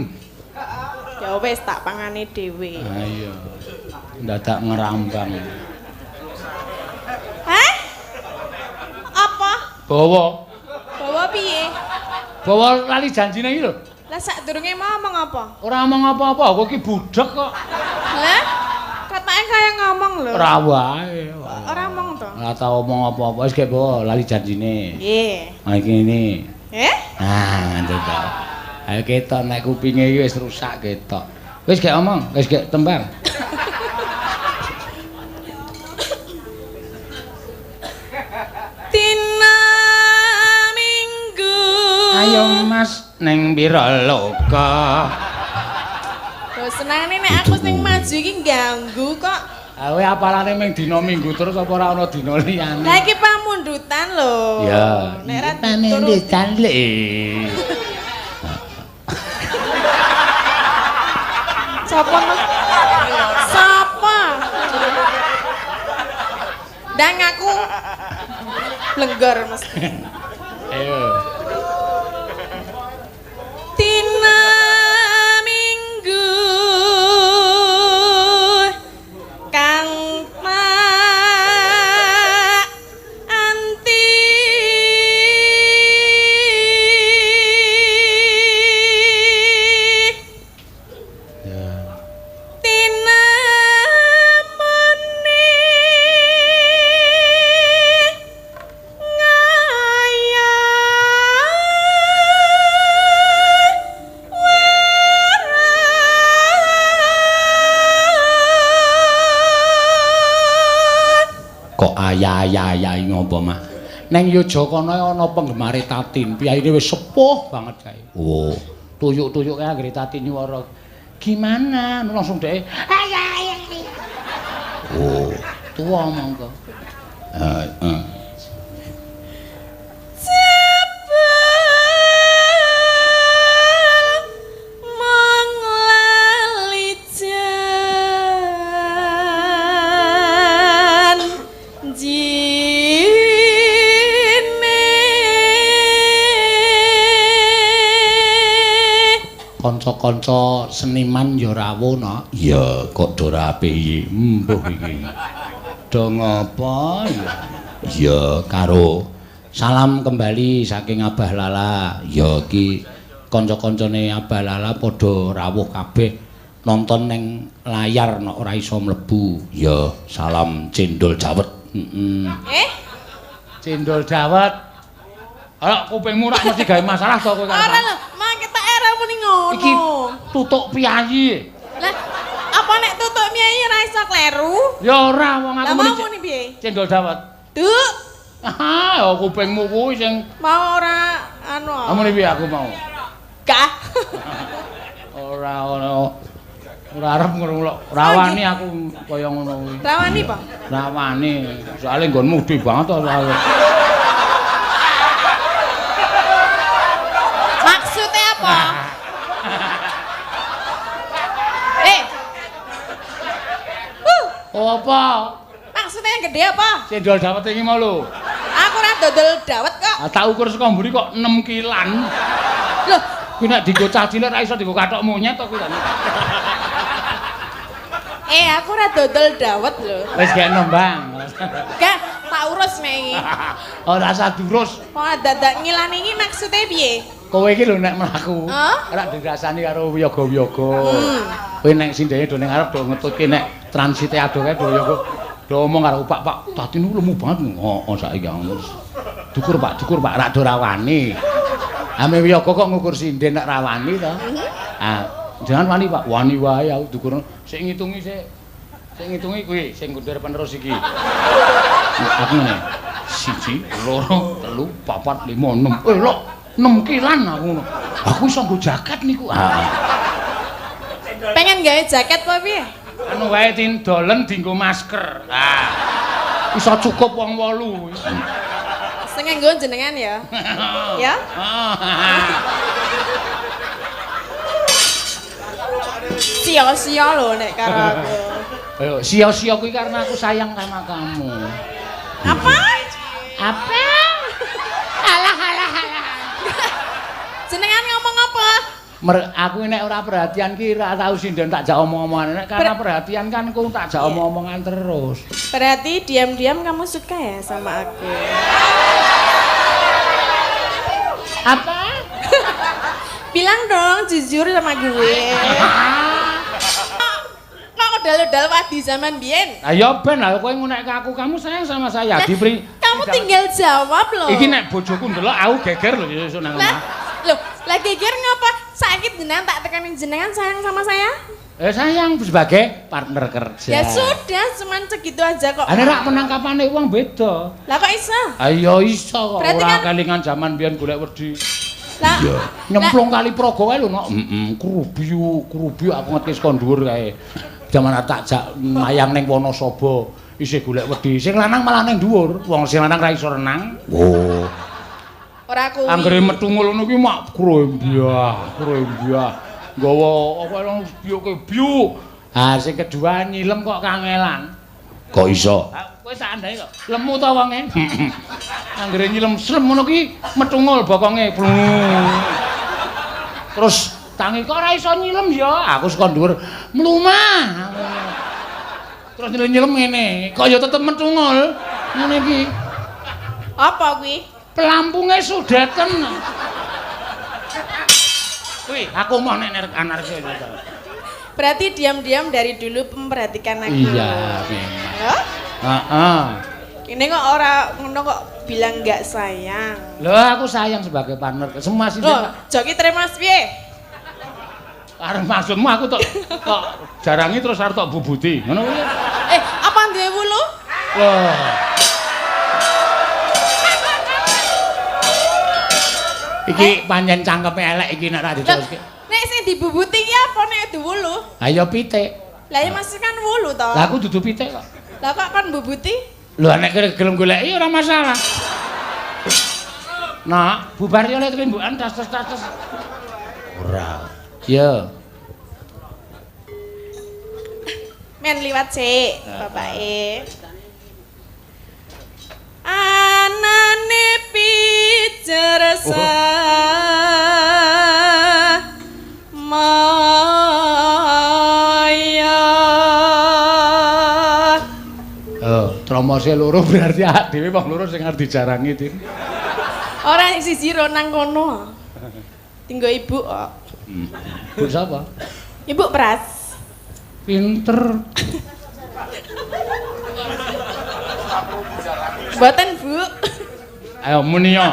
Ya wis tak pangane dhewe. Ha iya. Ndadak ngerambang. Hah? Apa? Bawa. Bawa piye? Bawa lali janjine iki lho. Lah sadurunge mau ngomong apa? Ora ngomong apa-apa, kok iki budhek kok. Hah? Katanya kaya ngomong lho. Ora wae. Ora ngomong to. Ora tau omong apa-apa, wis gek bawa lali janjine. Nggih. Ha iki ini. Ah, ngene ta. Ayo ketok nek kupinge iki wis rusak ketok. Wis gek omong, wis gek tembang. Tina Minggu. Ayo Mas ning pira loka. Lho senengane nek aku sing maju iki ganggu kok. Kowe apalane ming dina Minggu terus apa ora ana dina liyane? Lah iki pamundutan lho. Ya, Nek ra pamundutan lho. Sopo Mas? Ndang aku blenggor mesti. Ayo. Dina Minggu kang anti Tina muni kok ayah ngopo mah neng Yogyakarta ana penggemare Tatin piyaine wis sepuh banget kae oh tuyuk-tuyuk kae anggere Tatin nyuwara gimana langsung dhek oh tua monggo kanca-kanca seniman ya rawuh no. Iya, kok do rapi mbuh iki. Do ngopo ya? Ya karo salam kembali saking Abah Lala. Ya iki kanca-kancane Abah Lala padha rawuh kabeh nonton ning layar nek ora iso mlebu. Ya salam cendol dawet. Cendol dawet. Ala kupingmu rak mesti gawe masalah to kowe kan. Ora lho, mangke tak era muni ngono. Iki tutuk piyayi. Lah, apa nek tutuk piyayi ora iso kleru? Ya ora wong aku muni piye? Cendol dawet. Duk. Ah, ya kupingmu kuwi sing Mau ora anu. Amune piye aku mau? Gah. Ora ono. Ora arep ngono rawani aku kaya ngono kuwi. Rawani apa? Rawani, soalé nggonmu gedhe banget to soalé. Maksudnya apa? Oh apa? Maksudnya yang gede apa? Cendol dawet iki mau lho. Aku ora dodol dawet kok. Ah tak ukur saka mburi kok 6 kilan. Loh, kuwi nek dienggo cah cilik ora iso dienggo kathok monyet to kuwi kan. Aku ora dodol dawet lho. Wis gak nombang. Gak, tak urus mek iki. Ora usah diurus. Kok dadak ngilani iki maksudnya piye? Kowe iki lho nek mlaku. Ora dirasani karo wiyaga-wiyaga. Kowe nek sindene do ning arep do ngetutke nek transite ado kae do wiyaga. Do omong karo Pak Tatin niku lemu banget. Heeh saiki wis. Dukur Pak, rak do rawani. Ame wiyaga kok ngukur sinden nek rawani to. Jangan wani Pak, wani wae aku dukur. Sik ngitungi kuwi sing kundur penerus iki. Aku ngene. 1 2 3 4 5 6. Lho 6 kilan aku ngono. Aku iso nggo jaket niku. Pengen gawe jaket apa piye? Anu wae tindolen dienggo masker. Iso cukup wong 8. Sing nggo jenengan ya. Ya? Sia-sia lho nek karo aku. Ayo, sia-sia kuwi karena aku sayang sama kamu. Apa? Apa? Alah. Jenengan ngomong apa? Aku nek ora perhatian ki ora tau sinden tak jak omong-omongan. Nek karena perhatian kan ku tak jak omong-omongan terus. Berarti diam-diam kamu suka ya sama aku. Apa? Bilang dong jujur sama gue. Kok udal-udal wadi zaman biyen? Ayo ben lah kowe ngonek ke aku, kamu sayang sama saya. Kamu tinggal jawab loh. Iki nek bojoku ndelok aku geger lho sesuk nang omah. Loh, lah geger ngapa? Sakit jenengan tak tekanin jenengan sayang sama saya? Sayang sebagai partner kerja. Ya sudah, cuman segitu aja kok. Ane rak penangkapane wong beda. Lah kok iso? Ayo iso kok. Berarti Ora kan- kelingan jaman biyen golek wedi. Lah, Nyemplung kali Praga wae lho, no. Kerubiu aku ngerti saka dhuwur kae. Jaman tak jak mayang ning Wonosobo isih golek wedi. Sing lanang malah ning dhuwur. Wong sing lanang ra iso renang. Oh. ora kuwi. Anggere metu ngono kuwi mak krembyah. Nggawa apa nang biuke biu. Sing kedua nyilem kok kangelan. Kok iso? Kowe tak andani kok. Lemu ta wonge? Anggere nyilem slem ngono ki metungul bokonge. Terus tangi kok ora iso nyilem ya. Aku saka dhuwur mlumah. Terus nyilem ngene, kok ya tetep metungul. Ngene iki. Apa kuwi? Pelampunge sudeten. Kuwi aku mau nek anarki. Berarti diam-diam dari dulu memperhatikan aku. Iya, memang. Ya? Heeh. Ini kok ora ngono kok bilang enggak sayang. Loh, aku sayang sebagai partner. Semua sih. Loh, joki terima piye? Arep maksudmu aku tok jarangi terus arep tok bubuti. Ngono kuwi. Apa duwe wulu? Loh. Iki pancen cangkepe elek iki nek ra diteruske. Nek sing dibubuti ki apa nek duwe wulu? Ayo pitik. Lah ya masih kan wulu to. Lah aku dudu pitik kok. Lah kok kan bubuti? Lho nek gelem goleki ora masalah. Nah, bubar yo lek rembukan tas. Ora. Ya. Men liwat sik, bapake. Anane pijersa maya. Oh, tromose loro berarti awak dhewe wong loro sing arep dijarangi, Din. Ora siji ro nang kono. Tinggo ibu kok. Bu sapa? Ibu Pras. Pinter. Mboten, Bu. Ayo munio.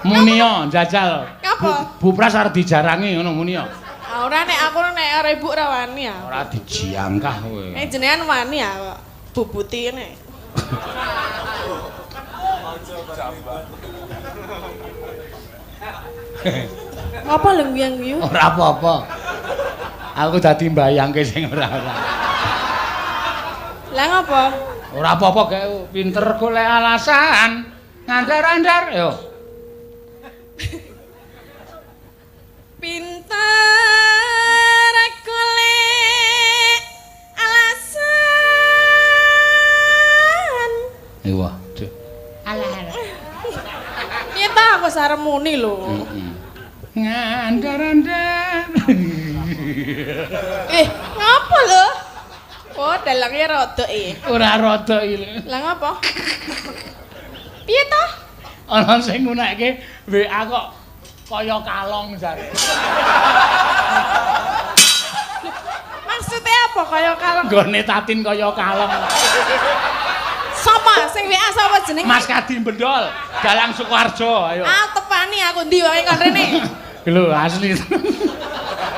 Munio jajal. Ngapa? Bu Pras arep dijarangi ngono munio. Ora nek aku nek ora ibu ora wani ya. Ora dijiangkah kowe. Jenengan wani ya kok. Bubuti nek. Apa lho nguyang-nguyu? Ora apa-apa. Aku dadi mbayangke sing ora-ora. Lah ngapa? Ora apa-apa gae pinter golek alasan. Ngandar-andar yo. Pinter golek alasan. Wah, Alah. Piye ta aku sarem muni lho. Ngandar-andar. Ngapa lho? Oh, dalange rodok Ora rada iki. Lah ngapa? Piye to? Ana sing ngunekke WA kok kaya kalong jare. Maksudnya apa kaya kalong? Nggone tatin kaya kalong. Sapa sing WA sapa jenenge? Mas Kadi Bendol, Dalang Sukoharjo, ayo. Ah, tepani aku ndi wae kon rene. Lho asli.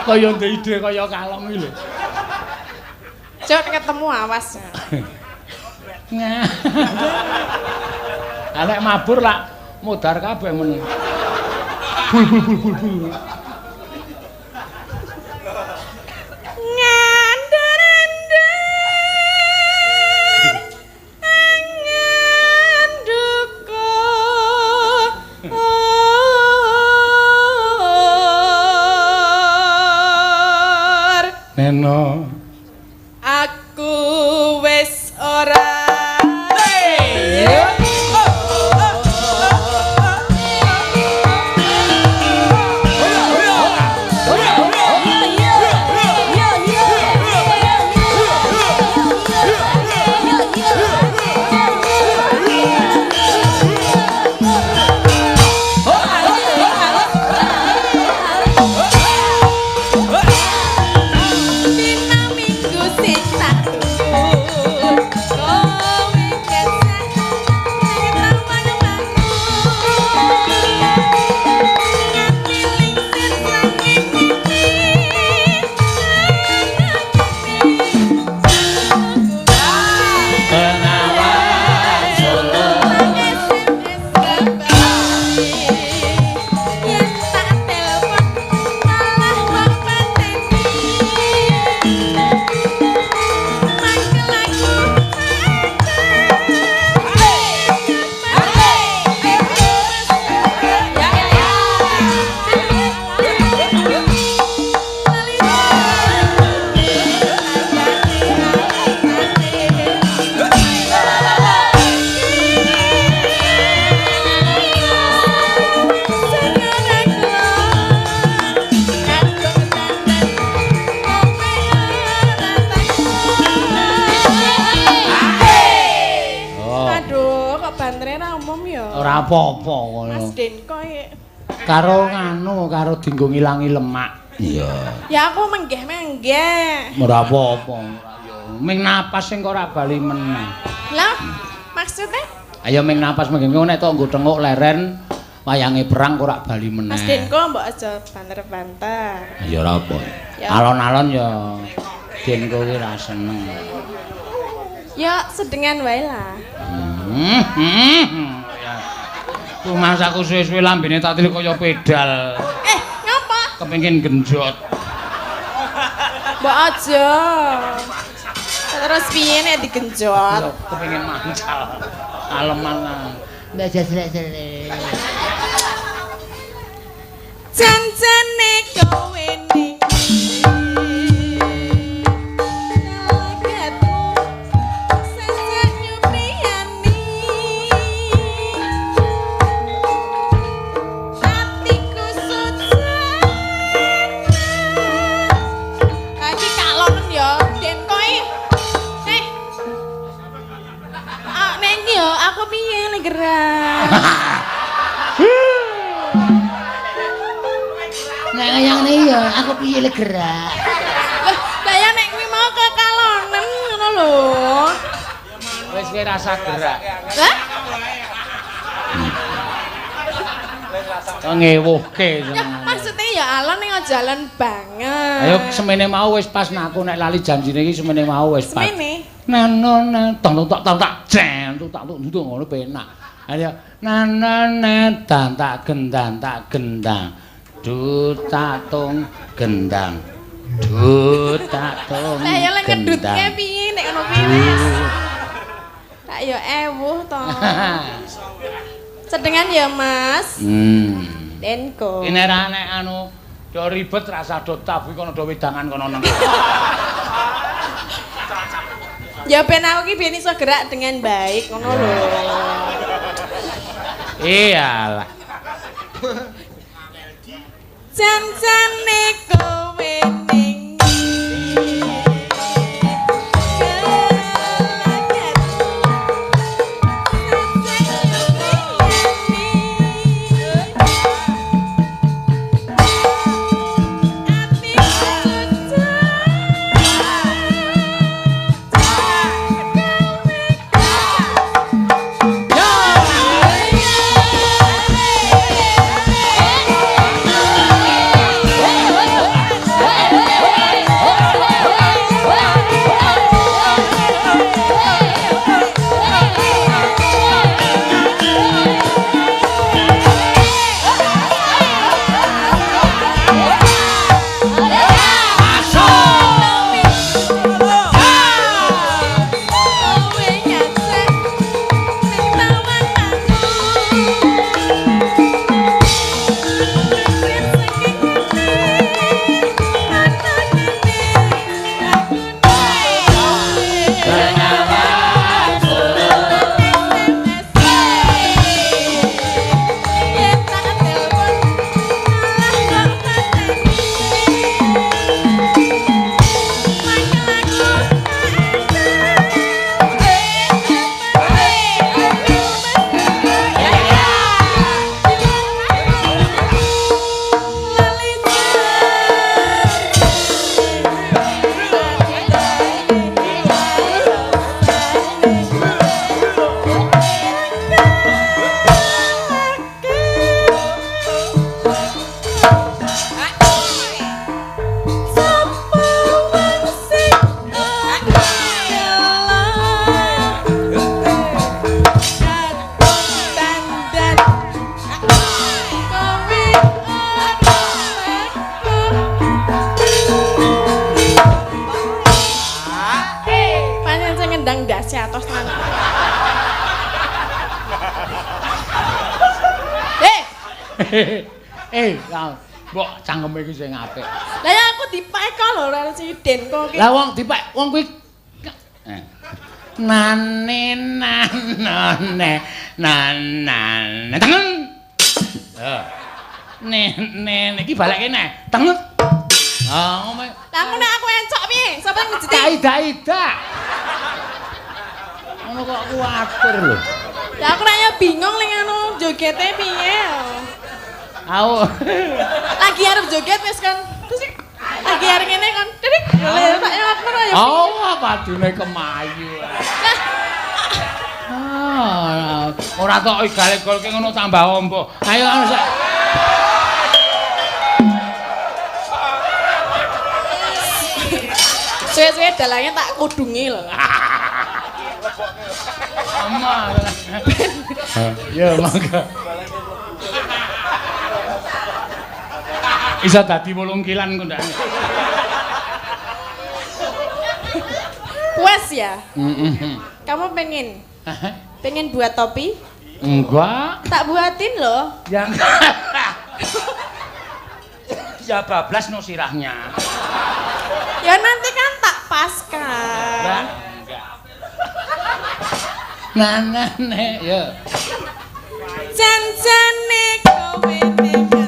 Kaya ndek ide kaya kalong iki lho. Cok ketemu awas. Nek mabur lak mudar kabeh men. Bul. Neno. Aku wis ora bantre ra umum ya. Ora apa-apa ngono. Mas Denko iki. Karo karo dienggo ngilangi lemak. Iya. Ya aku menggeh-menggeh. Ora apa-apa. Ming napas sing kok ora bali meneh. Lah, maksudnya? Ayo ming napas mengko nek tok nggo tenguk leren wayange perang kok ora bali meneh. Mas Denko mbok aja banter-banter. Ya ora apa. Ya. Alon-alon ya Denko ki ra seneng. Ya sedengan wae lah. Masaku suwe-suwe lambene tak tilik kaya pedal. Ngapa? Kepengin genjot. Mbok aja. Terus piye nek digenjot? Kepengin mancal. Aleman. Mbak jelek-jelek. Janjane kowe ning aku piye nek gerak. Nek ngayane ya aku piye le gerak. Lah ya nek kuwi mau kekalonen ngono lho. Wis kowe rasa gerak. Hah? Kok ngewuhke Ya senengane. maksudnya ya alon ning jalan banget. Ayo semene mau wis pas nek aku nek lali janjine iki semene mau wis pas. Semene. Nanone tong tak jen tak ngono penak. Ayo nanone dan tak gendang. Dutatung gendang. Dutatung. Lah ya lek ngedutke piye nek ngono kuwi wis. Tak yo ewuh to. Sedengan ya Mas. Denko. Ini ra nek anu do ribet rasa do tabu kono do wedangan kono nang. Ya ben aku ki ben iso gerak dengan baik ngono lho. Iyalah. Janjane kowe ning Mbok cangkeme iki sing apik. Lah ya aku dipek lho karo si Denko ki. Lah wong dipek wong kuwi nane nanane nanane tengen. Nen iki balik kene. Tengen. Ngomong. Lah ngono aku encok piye? Sapa sing ngejeti? Ida. Ngono kok kuwatir lho. Lah aku nanya bingung ning anu jogete piye. Aku Lagi arep joget wis kan. Terus lagi arep ngene kan. Titik. Lah tak ngono ya. oh, padune kemayu. Ora tok gale-golke ngono tambah ombo. Ayo anu sak. Suwe-suwe dalange tak kudungi lho. Ama. Ya mangga. Isa dadi wolungkilan kok ndak. Puas ya? Kamu pengen? Pengen buat topi? Enggak. Tak buatin loh. Yang ya bablas no sirahnya. Ya nanti kan tak paskan. Enggak. Nah, ya. Jan-jane kowe tekan.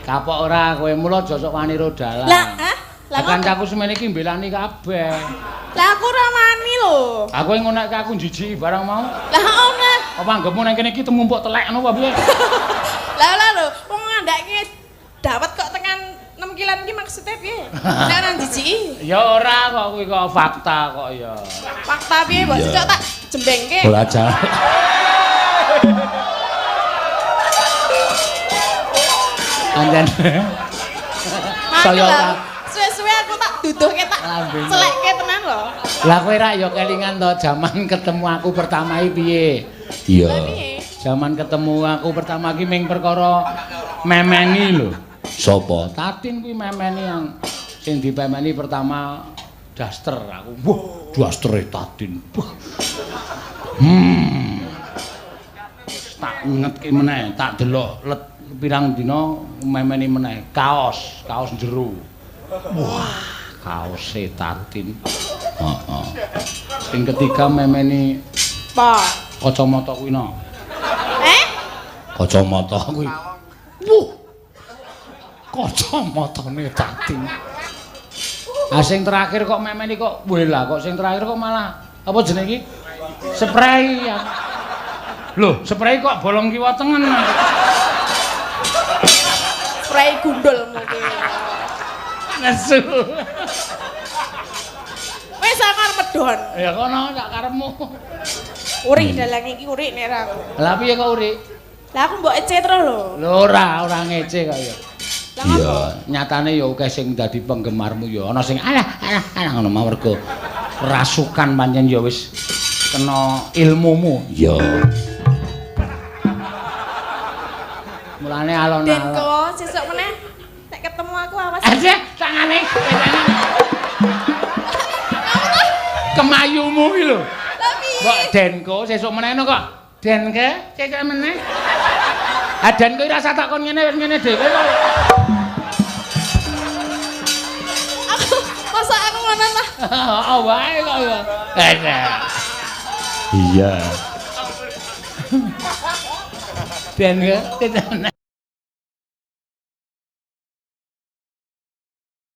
Kapok ora kowe mulo aja sok wani ro dalan. Lah, lah kancaku semene iki mbelani kabeh. Lah aku ora wani lho. Aku ngonekke aku jijiki barang mau. Lah ora. Apa anggapmu nang kene iki temumpuk telekno apa piye? Lah lho, wong ngandake dawet kok tekan 6 kilan iki maksudnya piye? Nek ora jijiki. Ya ora kok kuwi kok fakta kok ya. Fakta piye, Mbok Cicok tak jembengke. Belajar. Anjen. Saya ora suwe-suwe aku tak duduhke tak celekke tenan lho. Lah kowe ra ya kelingan to jaman ketemu aku pertama iki piye? Iya. Jaman ketemu aku pertama iki ming perkara memeni lho. Sopo? Tatin kuwi memeni yang sing dipemeni pertama daster aku. Wah, dastere Tatin. Wah. Tak ngetke meneh, tak delok pirang dina memeni meneh kaos jero. Wah, kaos Tatin. Heeh. Sing ketiga memeni apa? Kacamata kuwi no. Kacamata kuwi. Wuh. Kacamatane Tatin. Ah sing terakhir kok memeni kok wela kok sing terakhir kok malah apa jenenge iki? Spray. Loh, spray kok bolong kiwa tengen. Spray gundul mungkin. Nesu. Wis akar medhon. Ya kono sak karepmu. Uri dalang iki uri nek ra aku. Lah piye kok uri? Lah aku mbok ece terus lho. Lho ora ngece kok ya. Iya, nyatane ya akeh sing dadi penggemarmu ya. Ana sing alah ngono mah mergo rasukan pancen ya wis kena ilmumu. Iya. Mulane alon-alon. Denko sesuk meneh nek ketemu aku awas. Aja tangane. Kemayumu iki lho. Mbok Denko sesuk meneh kok. Denke sesuk meneh. Ah Den kuwi rasa takon ngene dhewe kok. Masa aku ngono ta? Oh wae kok ya. Iya. Den ke?